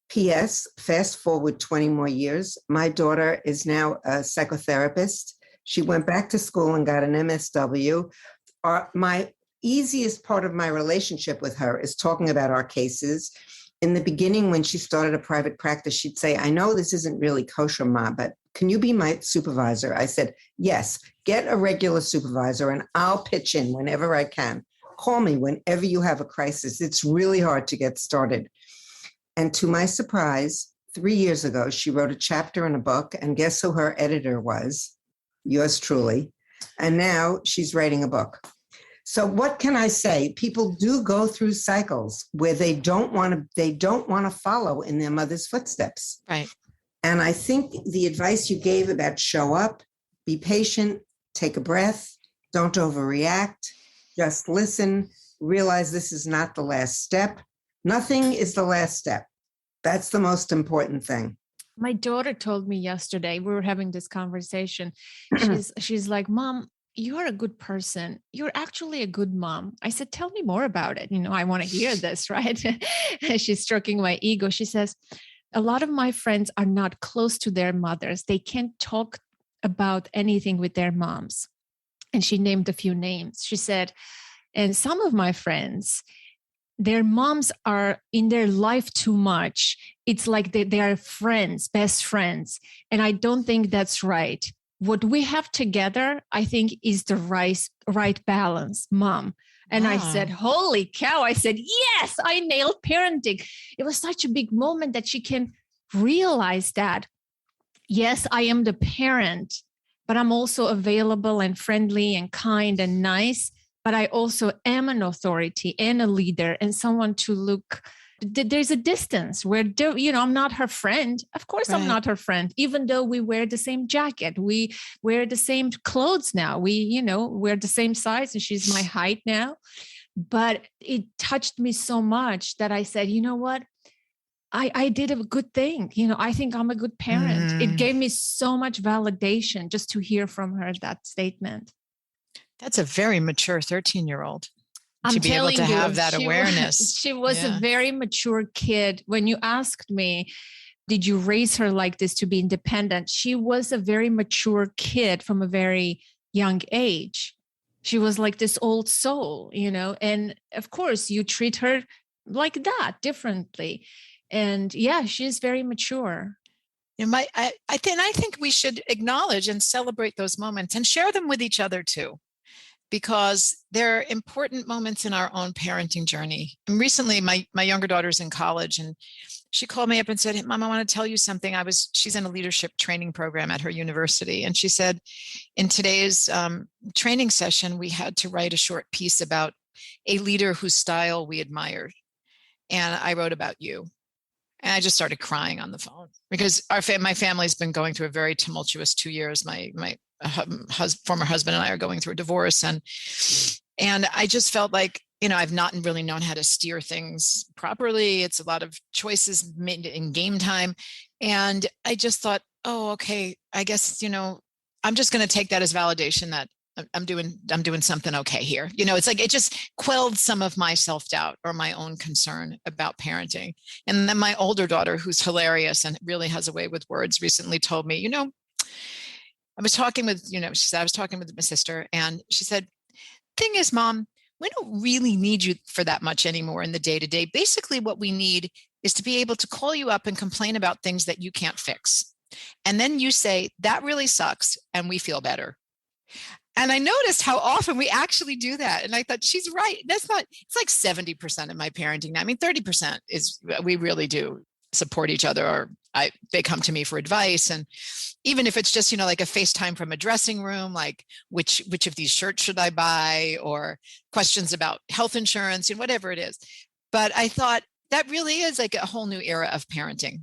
P.S., fast forward 20 more years, my daughter is now a psychotherapist. She went back to school and got an MSW. My easiest part of my relationship with her is talking about our cases. In the beginning, when she started a private practice, she'd say, I know this isn't really kosher, Ma, but can you be my supervisor? I said, yes, get a regular supervisor and I'll pitch in whenever I can. Call me whenever you have a crisis. It's really hard to get started. And to my surprise, 3 years ago, she wrote a chapter in a book, and guess who her editor was? Yours truly. And now she's writing a book. So what can I say? People do go through cycles where they don't want to follow in their mother's footsteps. Right. And I think the advice you gave about show up, be patient, take a breath, don't overreact, just listen, realize this is not the last step. Nothing is the last step. That's the most important thing. My daughter told me yesterday, we were having this conversation. She's like, Mom, you're a good person. You're actually a good mom. I said, tell me more about it. I want to hear this, right? She's stroking my ego. She says, a lot of my friends are not close to their mothers. They can't talk about anything with their moms. And she named a few names. She said, and some of my friends, their moms are in their life too much. It's like they are friends, best friends. And I don't think that's right. What we have together, I think, is the right balance, Mom. And I said, holy cow. I said, yes, I nailed parenting. It was such a big moment that she can realize that, yes, I am the parent, but I'm also available and friendly and kind and nice. But I also am an authority and a leader and someone to look. There's a distance where, I'm not her friend. Of course, right. I'm not her friend, even though we wear the same jacket. We wear the same clothes now. We, we're the same size and she's my height now. But it touched me so much that I said, you know what? I did a good thing. I think I'm a good parent. It gave me so much validation just to hear from her that statement. That's a very mature 13-year-old. I'm to be able to have that awareness. She was a very mature kid. When you asked me, did you raise her like this to be independent? She was a very mature kid from a very young age. She was like this old soul, and of course you treat her like that differently. And yeah, she's very mature. I think we should acknowledge and celebrate those moments and share them with each other too, because they're important moments in our own parenting journey. And recently, my younger daughter's in college, and she called me up and said, hey, Mom, I want to tell you something. She's in a leadership training program at her university. And she said, in today's training session, we had to write a short piece about a leader whose style we admired. And I wrote about you. And I just started crying on the phone because my family's been going through a very tumultuous 2 years. My former husband and I are going through a divorce. And I just felt like, I've not really known how to steer things properly. It's a lot of choices made in game time. And I just thought, oh, okay, I guess, I'm just going to take that as validation that I'm doing something okay here. It's like, it just quelled some of my self-doubt or my own concern about parenting. And then my older daughter, who's hilarious and really has a way with words, recently told me, I was talking with, she said, I was talking with my sister, and she said, thing is, Mom, we don't really need you for that much anymore in the day-to-day. Basically, what we need is to be able to call you up and complain about things that you can't fix. And then you say, that really sucks, and we feel better. And I noticed how often we actually do that. And I thought, she's right. It's like 70% of my parenting now. I mean, 30% is, we really do support each other, or they come to me for advice. And even if it's just, like a FaceTime from a dressing room, like which of these shirts should I buy, or questions about health insurance and whatever it is. But I thought that really is like a whole new era of parenting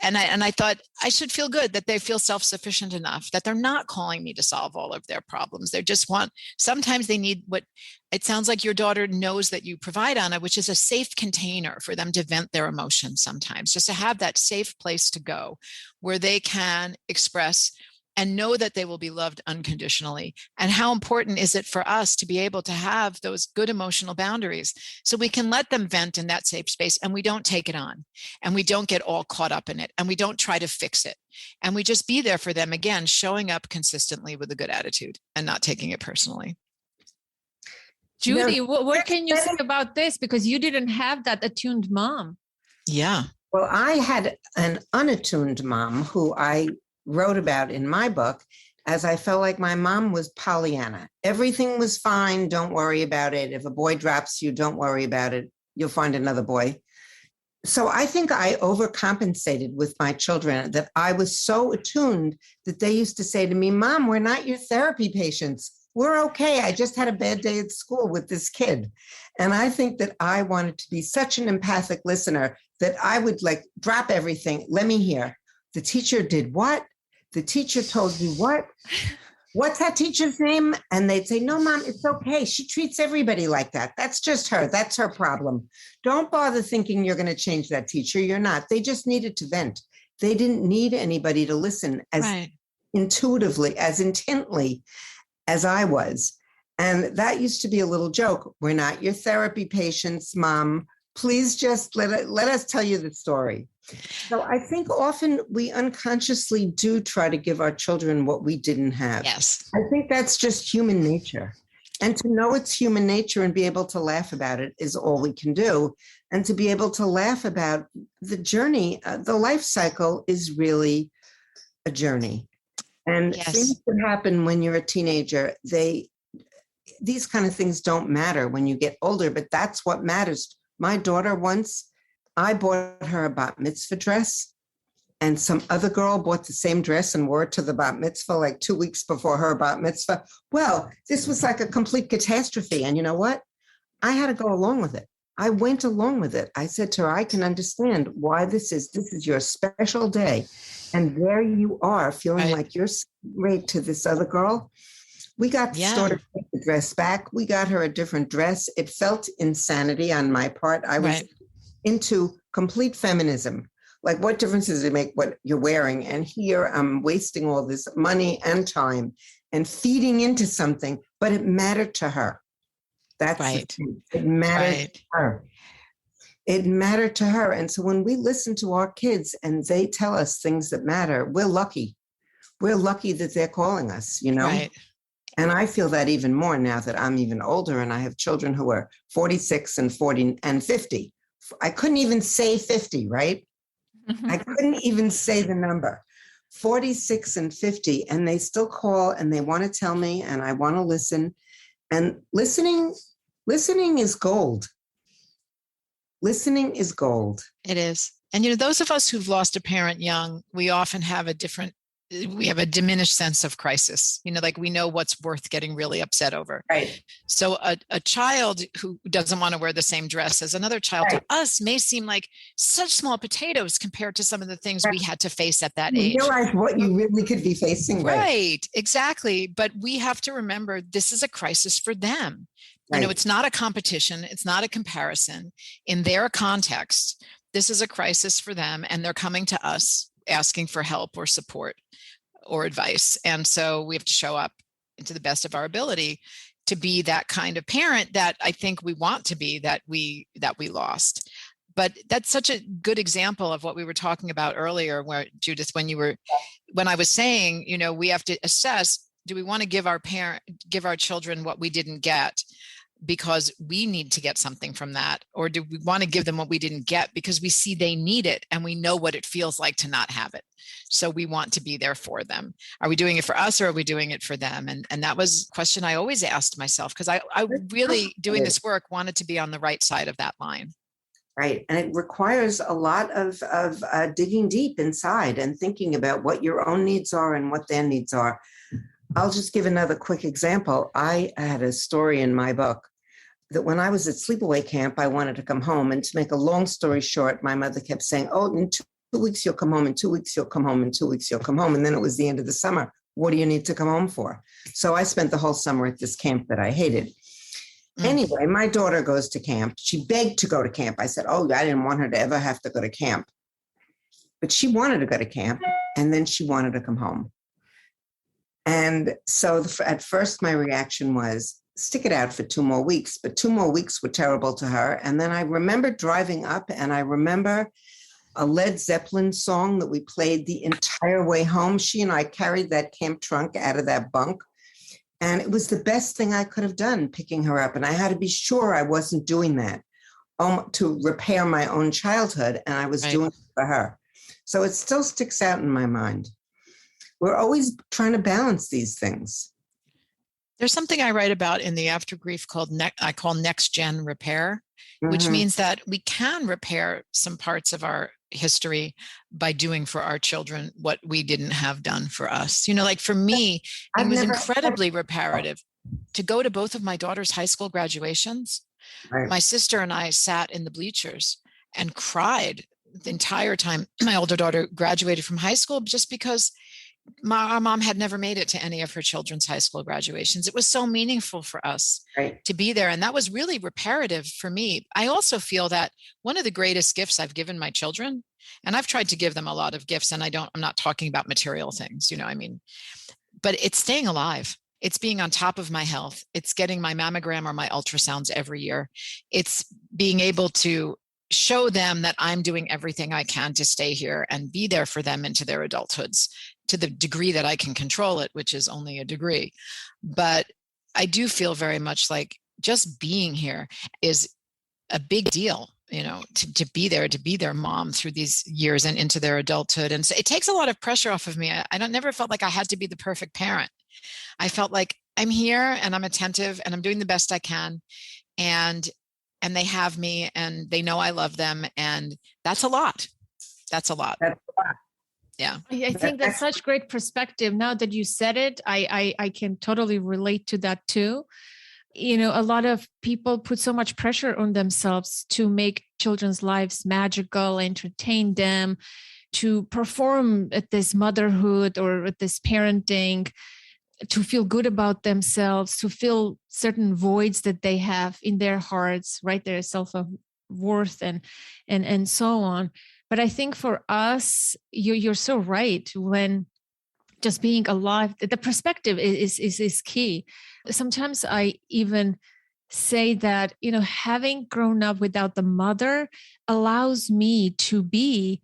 and I thought I should feel good that they feel self-sufficient enough, that they're not calling me to solve all of their problems. They just sometimes they need what it sounds like your daughter knows that you provide, Anna, which is a safe container for them to vent their emotions sometimes, just to have that safe place to go where they can express and know that they will be loved unconditionally. And how important is it for us to be able to have those good emotional boundaries so we can let them vent in that safe space, and we don't take it on, and we don't get all caught up in it, and we don't try to fix it. And we just be there for them, again, showing up consistently with a good attitude and not taking it personally. Judy, what can you say about this? Because you didn't have that attuned mom. Yeah. Well, I had an unattuned mom who I wrote about in my book, as I felt like my mom was Pollyanna. Everything was fine. Don't worry about it. If a boy drops you, don't worry about it. You'll find another boy. So I think I overcompensated with my children, that I was so attuned that they used to say to me, Mom, we're not your therapy patients. We're okay. I just had a bad day at school with this kid. And I think that I wanted to be such an empathic listener that I would drop everything. Let me hear. The teacher did what? The teacher told you what? What's that teacher's name? And they'd say, no, Mom, it's okay. She treats everybody like that. That's just her. That's her problem. Don't bother thinking you're going to change that teacher. You're not. They just needed to vent. They didn't need anybody to listen as intuitively, as intently as I was. And that used to be a little joke. We're not your therapy patients, Mom. Please just let us tell you the story. So I think often we unconsciously do try to give our children what we didn't have. Yes. I think that's just human nature. And to know it's human nature and be able to laugh about it is all we can do. And to be able to laugh about the journey, the life cycle is really a journey. And things that happen when you're a teenager, these kind of things don't matter when you get older, but that's what matters. My daughter once, I bought her a bat mitzvah dress, and some other girl bought the same dress and wore it to the bat mitzvah like 2 weeks before her bat mitzvah. Well, this was like a complete catastrophe. And you know what? I had to go along with it. I went along with it. I said to her, I can understand why this is your special day. And there you are feeling like you're married to this other girl. We got the store to take the dress back. We got her a different dress. It felt insanity on my part. I was into complete feminism. Like, what difference does it make what you're wearing? And here I'm wasting all this money and time and feeding into something, but it mattered to her. That's it. It mattered to her. It mattered to her. And so when we listen to our kids and they tell us things that matter, we're lucky. We're lucky that they're calling us, Right. And I feel that even more now that I'm even older and I have children who are 46 and 40 and 50. I couldn't even say 50, right? I couldn't even say the number. 46 and 50, and they still call and they want to tell me and I want to listen. And listening is gold. Listening is gold. It is. And, those of us who've lost a parent young, we often have we have a diminished sense of crisis, like we know what's worth getting really upset over. Right. So a child who doesn't want to wear the same dress as another child to us may seem like such small potatoes compared to some of the things we had to face at that age. You realize what you really could be facing. Right. Exactly. But we have to remember this is a crisis for them. Right. It's not a competition. It's not a comparison. In their context, this is a crisis for them, and they're coming to us asking for help or support or advice. And so we have to show up to the best of our ability to be that kind of parent that I think we want to be, that we lost. But that's such a good example of what we were talking about earlier, where Judith, when I was saying, we have to assess, do we want to give our children what we didn't get because we need to get something from that? Or do we want to give them what we didn't get because we see they need it and we know what it feels like to not have it? So we want to be there for them. Are we doing it for us or are we doing it for them? And that was a question I always asked myself, because I really, doing this work, wanted to be on the right side of that line. Right. And it requires a lot of digging deep inside and thinking about what your own needs are and what their needs are. I'll just give another quick example. I had a story in my book that when I was at sleepaway camp, I wanted to come home. And to make a long story short, my mother kept saying, oh, in 2 weeks, you'll come home. In 2 weeks, you'll come home. In 2 weeks, you'll come home. And then it was the end of the summer. What do you need to come home for? So I spent the whole summer at this camp that I hated. Anyway, my daughter goes to camp. She begged to go to camp. I said, oh, I didn't want her to ever have to go to camp. But she wanted to go to camp. And then she wanted to come home. And so at first, my reaction was, stick it out for 2 more weeks. But 2 more weeks were terrible to her. And then I remember driving up, and I remember a Led Zeppelin song that we played the entire way home. She and I carried that camp trunk out of that bunk. And it was the best thing I could have done, picking her up. And I had to be sure I wasn't doing that to repair my own childhood. And I was doing it for her. So it still sticks out in my mind. We're always trying to balance these things. There's something I write about in the After Grief called I call next gen repair, which means that we can repair some parts of our history by doing for our children what we didn't have done for us. Like for me, it was incredibly reparative to go to both of my daughter's high school graduations. Right. My sister and I sat in the bleachers and cried the entire time my older daughter graduated from high school, just because our mom had never made it to any of her children's high school graduations. It was so meaningful for us to be there. And that was really reparative for me. I also feel that one of the greatest gifts I've given my children, and I've tried to give them a lot of gifts, and I'm not talking about material things, but it's staying alive. It's being on top of my health. It's getting my mammogram or my ultrasounds every year. It's being able to show them that I'm doing everything I can to stay here and be there for them into their adulthoods, to the degree that I can control it, which is only a degree. But I do feel very much like just being here is a big deal, to be there, to be their mom through these years and into their adulthood. And so it takes a lot of pressure off of me. I never felt like I had to be the perfect parent. I felt like I'm here and I'm attentive and I'm doing the best I can. And they have me and they know I love them. And that's a lot. That's a lot. Yeah. I think that's such great perspective. Now that you said it, I can totally relate to that too. A lot of people put so much pressure on themselves to make children's lives magical, entertain them, to perform at this motherhood or at this parenting, to feel good about themselves, to fill certain voids that they have in their hearts, right? Their self-worth and so on. But I think for us, you're so right. When just being alive, the perspective is key. Sometimes I even say that, having grown up without the mother allows me to be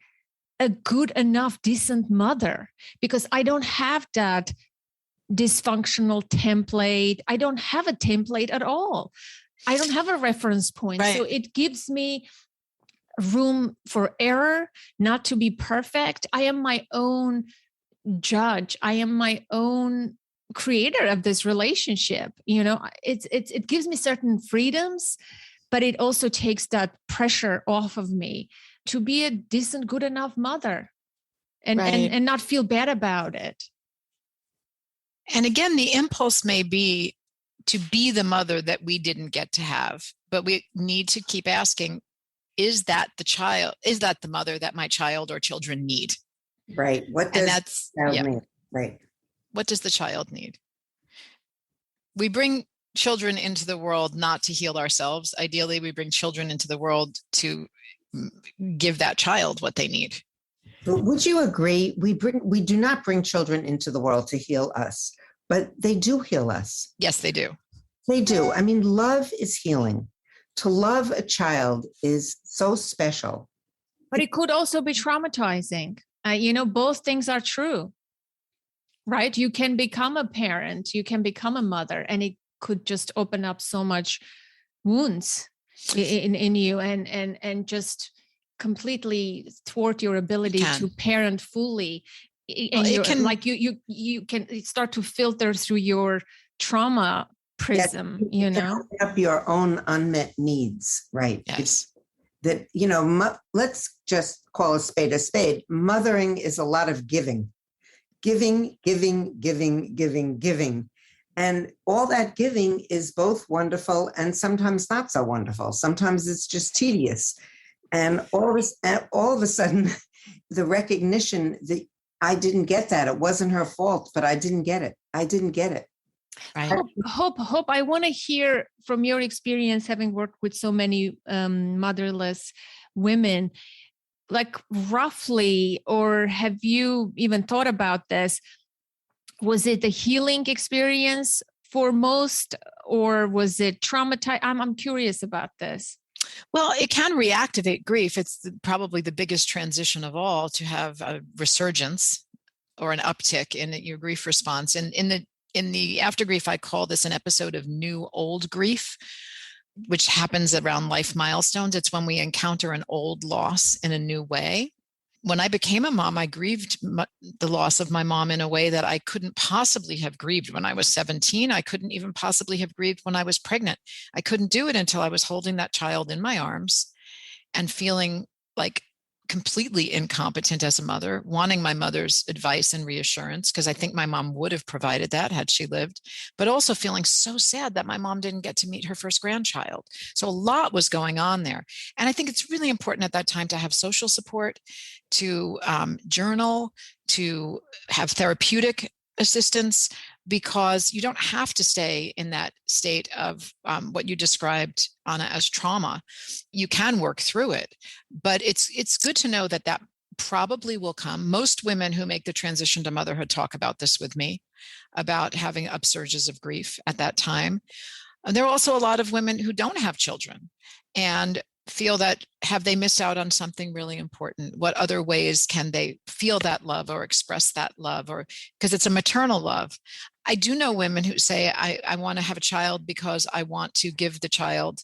a good enough, decent mother, because I don't have that dysfunctional template. I don't have a template at all. I don't have a reference point. Right. So it gives me room for error, not to be perfect. I am my own judge. I am my own creator of this relationship. It gives me certain freedoms, but it also takes that pressure off of me to be a decent, good enough mother and not feel bad about it. And again, the impulse may be to be the mother that we didn't get to have, but we need to keep asking, is that the mother that my child or children need? Right. What does the child need? Right. What does the child need? We bring children into the world not to heal ourselves. Ideally, we bring children into the world to give that child what they need. But would you agree? We do not bring children into the world to heal us, but they do heal us. Yes, they do. They do. I mean, love is healing. To love a child is so special. But it could also be traumatizing. Both things are true. right? You can become a parent, you can become a mother, and it could just open up so much wounds in you and just completely thwart your ability to parent fully. And it can, like you can start to filter through your trauma prism, you know, open up your own unmet needs, right? Yes. That, let's just call a spade a spade. Mothering is a lot of giving. Giving. And all that giving is both wonderful and sometimes not so wonderful. Sometimes it's just tedious. And all of a sudden, the recognition that I didn't get that. It wasn't her fault, but I didn't get it. Right. Hope, I want to hear from your experience, having worked with so many motherless women, like roughly, or have you even thought about this? Was it a healing experience for most, or was it traumatized? I'm curious about this. Well, it can reactivate grief. It's probably the biggest transition of all, to have a resurgence or an uptick in your grief response. And in the after grief, I call this an episode of new old grief, which happens around life milestones. It's when we encounter an old loss in a new way. When I became a mom, I grieved the loss of my mom in a way that I couldn't possibly have grieved when I was 17. I couldn't even possibly have grieved when I was pregnant. I couldn't do it until I was holding that child in my arms and feeling like completely incompetent as a mother, wanting my mother's advice and reassurance, because I think my mom would have provided that had she lived, but also feeling so sad that my mom didn't get to meet her first grandchild. So a lot was going on there. And I think it's really important at that time to have social support, to journal, to have therapeutic assistance, because you don't have to stay in that state of what you described, Anna, as trauma. You can work through it, but it's good to know that probably will come. Most women who make the transition to motherhood talk about this with me, about having upsurges of grief at that time. And there are also a lot of women who don't have children and feel that, have they missed out on something really important? What other ways can they feel that love or express that love? Or because it's a maternal love. I do know women who say, I want to have a child because I want to give the child,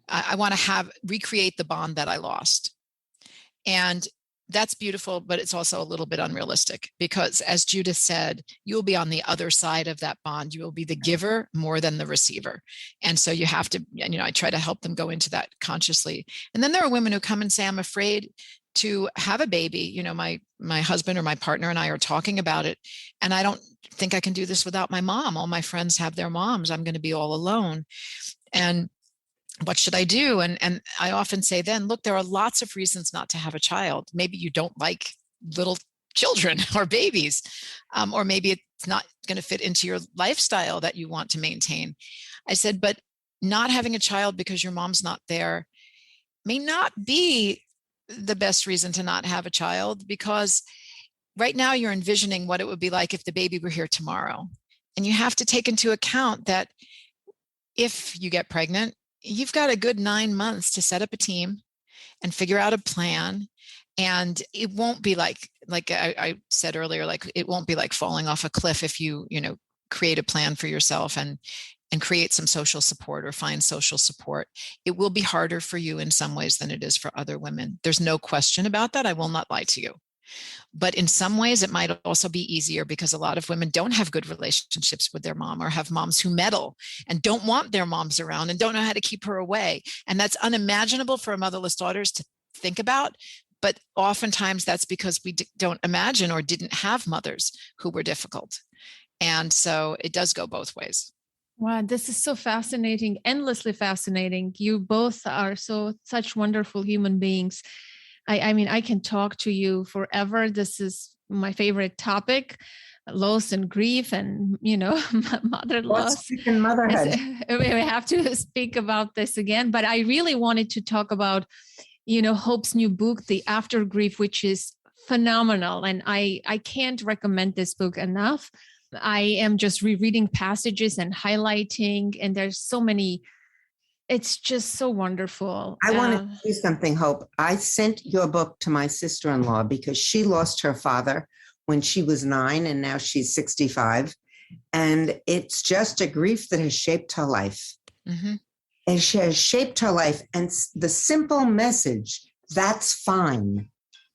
I want to recreate the bond that I lost. And that's beautiful, but it's also a little bit unrealistic, because as Judith said, you'll be on the other side of that bond. You will be the giver more than the receiver. And so you have to, I try to help them go into that consciously. And then there are women who come and say, I'm afraid to have a baby. My husband or my partner and I are talking about it, and I don't think I can do this without my mom. All my friends have their moms. I'm going to be all alone. And what should I do? And I often say then, look, there are lots of reasons not to have a child. Maybe you don't like little children or babies, or maybe it's not going to fit into your lifestyle that you want to maintain. I said, but not having a child because your mom's not there may not be the best reason to not have a child, because right now you're envisioning what it would be like if the baby were here tomorrow. And you have to take into account that if you get pregnant, you've got a good 9 months to set up a team and figure out a plan. And it won't be like I said earlier, like it won't be like falling off a cliff if you create a plan for yourself and create some social support or find social support. It will be harder for you in some ways than it is for other women. There's no question about that. I will not lie to you. But in some ways, it might also be easier, because a lot of women don't have good relationships with their mom, or have moms who meddle and don't want their moms around and don't know how to keep her away. And that's unimaginable for motherless daughters to think about. But oftentimes that's because we don't imagine or didn't have mothers who were difficult. And so it does go both ways. Wow, this is so fascinating, endlessly fascinating. You both are such wonderful human beings. I mean, I can talk to you forever. This is my favorite topic, loss and grief and, mother loss. And motherhood. We have to speak about this again, but I really wanted to talk about, Hope's new book, The After Grief, which is phenomenal. And I can't recommend this book enough. I am just rereading passages and highlighting, and there's so many. It's just so wonderful. I want to do something, Hope. I sent your book to my sister-in-law because she lost her father when she was 9 and now she's 65. And it's just a grief that has shaped her life. Mm-hmm. And she has shaped her life. And the simple message, that's fine,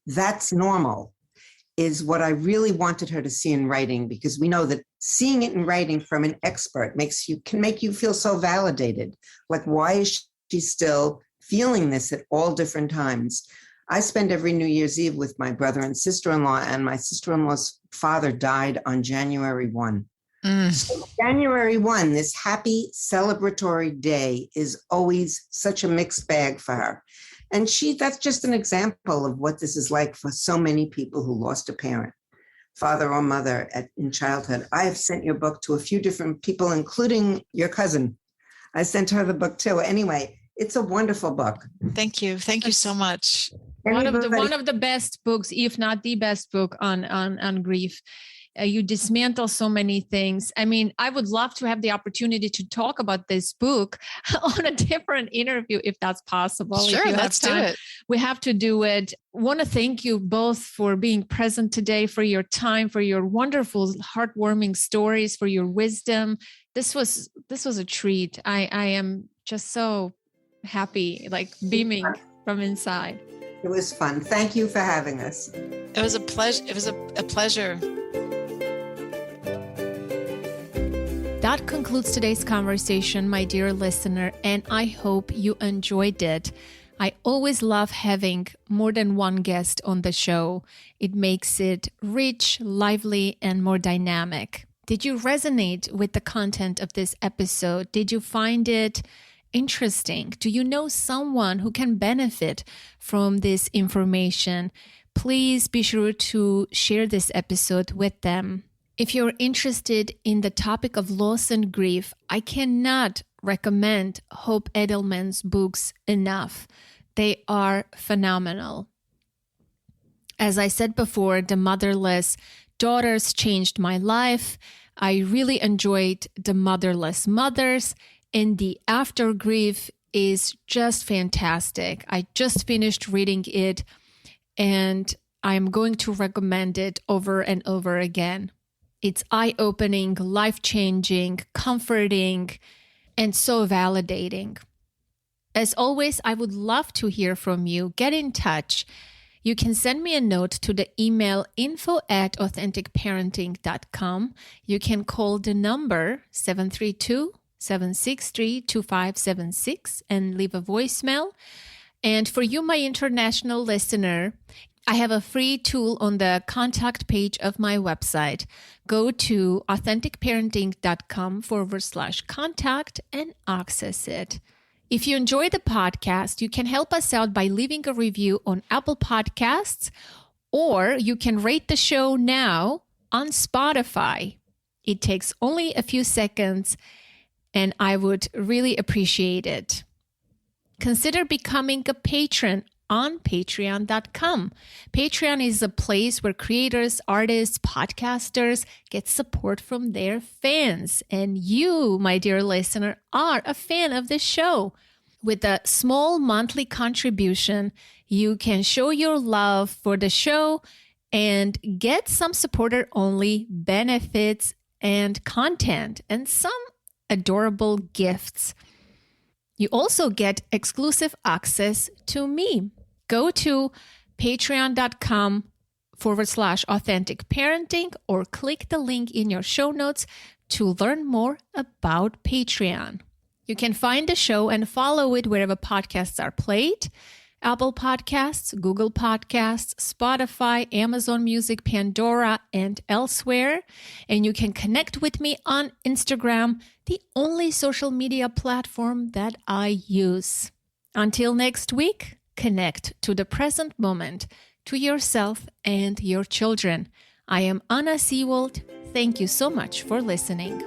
that's normal, is what I really wanted her to see in writing, because we know that seeing it in writing from an expert can make you feel so validated. Like, why is she still feeling this at all different times? I spend every New Year's Eve with my brother and sister-in-law, and my sister-in-law's father died on January 1. So January 1, this happy celebratory day, is always such a mixed bag for her. And that's just an example of what this is like for so many people who lost a parent, father or mother in childhood. I have sent your book to a few different people, including your cousin. I sent her the book too. Anyway, it's a wonderful book. Thank you. Thank you so much. One of the best books, if not the best book on grief. You dismantle so many things. I mean, I would love to have the opportunity to talk about this book on a different interview, if that's possible. Sure, let's do it. We have to do it. Want to thank you both for being present today, for your time, for your wonderful, heartwarming stories, for your wisdom. This was a treat. I am just so happy, like beaming from inside. It was fun. Thank you for having us. It was a pleasure. It was a pleasure. That concludes today's conversation, my dear listener, and I hope you enjoyed it. I always love having more than one guest on the show. It makes it rich, lively, and more dynamic. Did you resonate with the content of this episode? Did you find it interesting? Do you know someone who can benefit from this information? Please be sure to share this episode with them. If you're interested in the topic of loss and grief, I cannot recommend Hope Edelman's books enough. They are phenomenal. As I said before, The Motherless Daughters changed my life. I really enjoyed The Motherless Mothers, and The After Grief is just fantastic. I just finished reading it, and I'm going to recommend it over and over again. It's eye-opening, life-changing, comforting, and so validating. As always, I would love to hear from you. Get in touch. You can send me a note to the email info@authenticparenting.com. You can call the number 732-763-2576 and leave a voicemail. And for you, my international listener, I have a free tool on the contact page of my website. Go to authenticparenting.com/contact and access it. If you enjoy the podcast, you can help us out by leaving a review on Apple Podcasts, or you can rate the show now on Spotify. It takes only a few seconds, and I would really appreciate it. Consider becoming a patron on patreon.com. Patreon is a place where creators, artists, podcasters get support from their fans. And you, my dear listener, are a fan of the show. With a small monthly contribution, you can show your love for the show and get some supporter-only benefits and content and some adorable gifts. You also get exclusive access to me. Go to patreon.com/authentic parenting or click the link in your show notes to learn more about Patreon. You can find the show and follow it wherever podcasts are played: Apple Podcasts, Google Podcasts, Spotify, Amazon Music, Pandora, and elsewhere. And you can connect with me on Instagram, the only social media platform that I use. Until next week, connect to the present moment, to yourself and your children. I am Anna Seewald. Thank you so much for listening.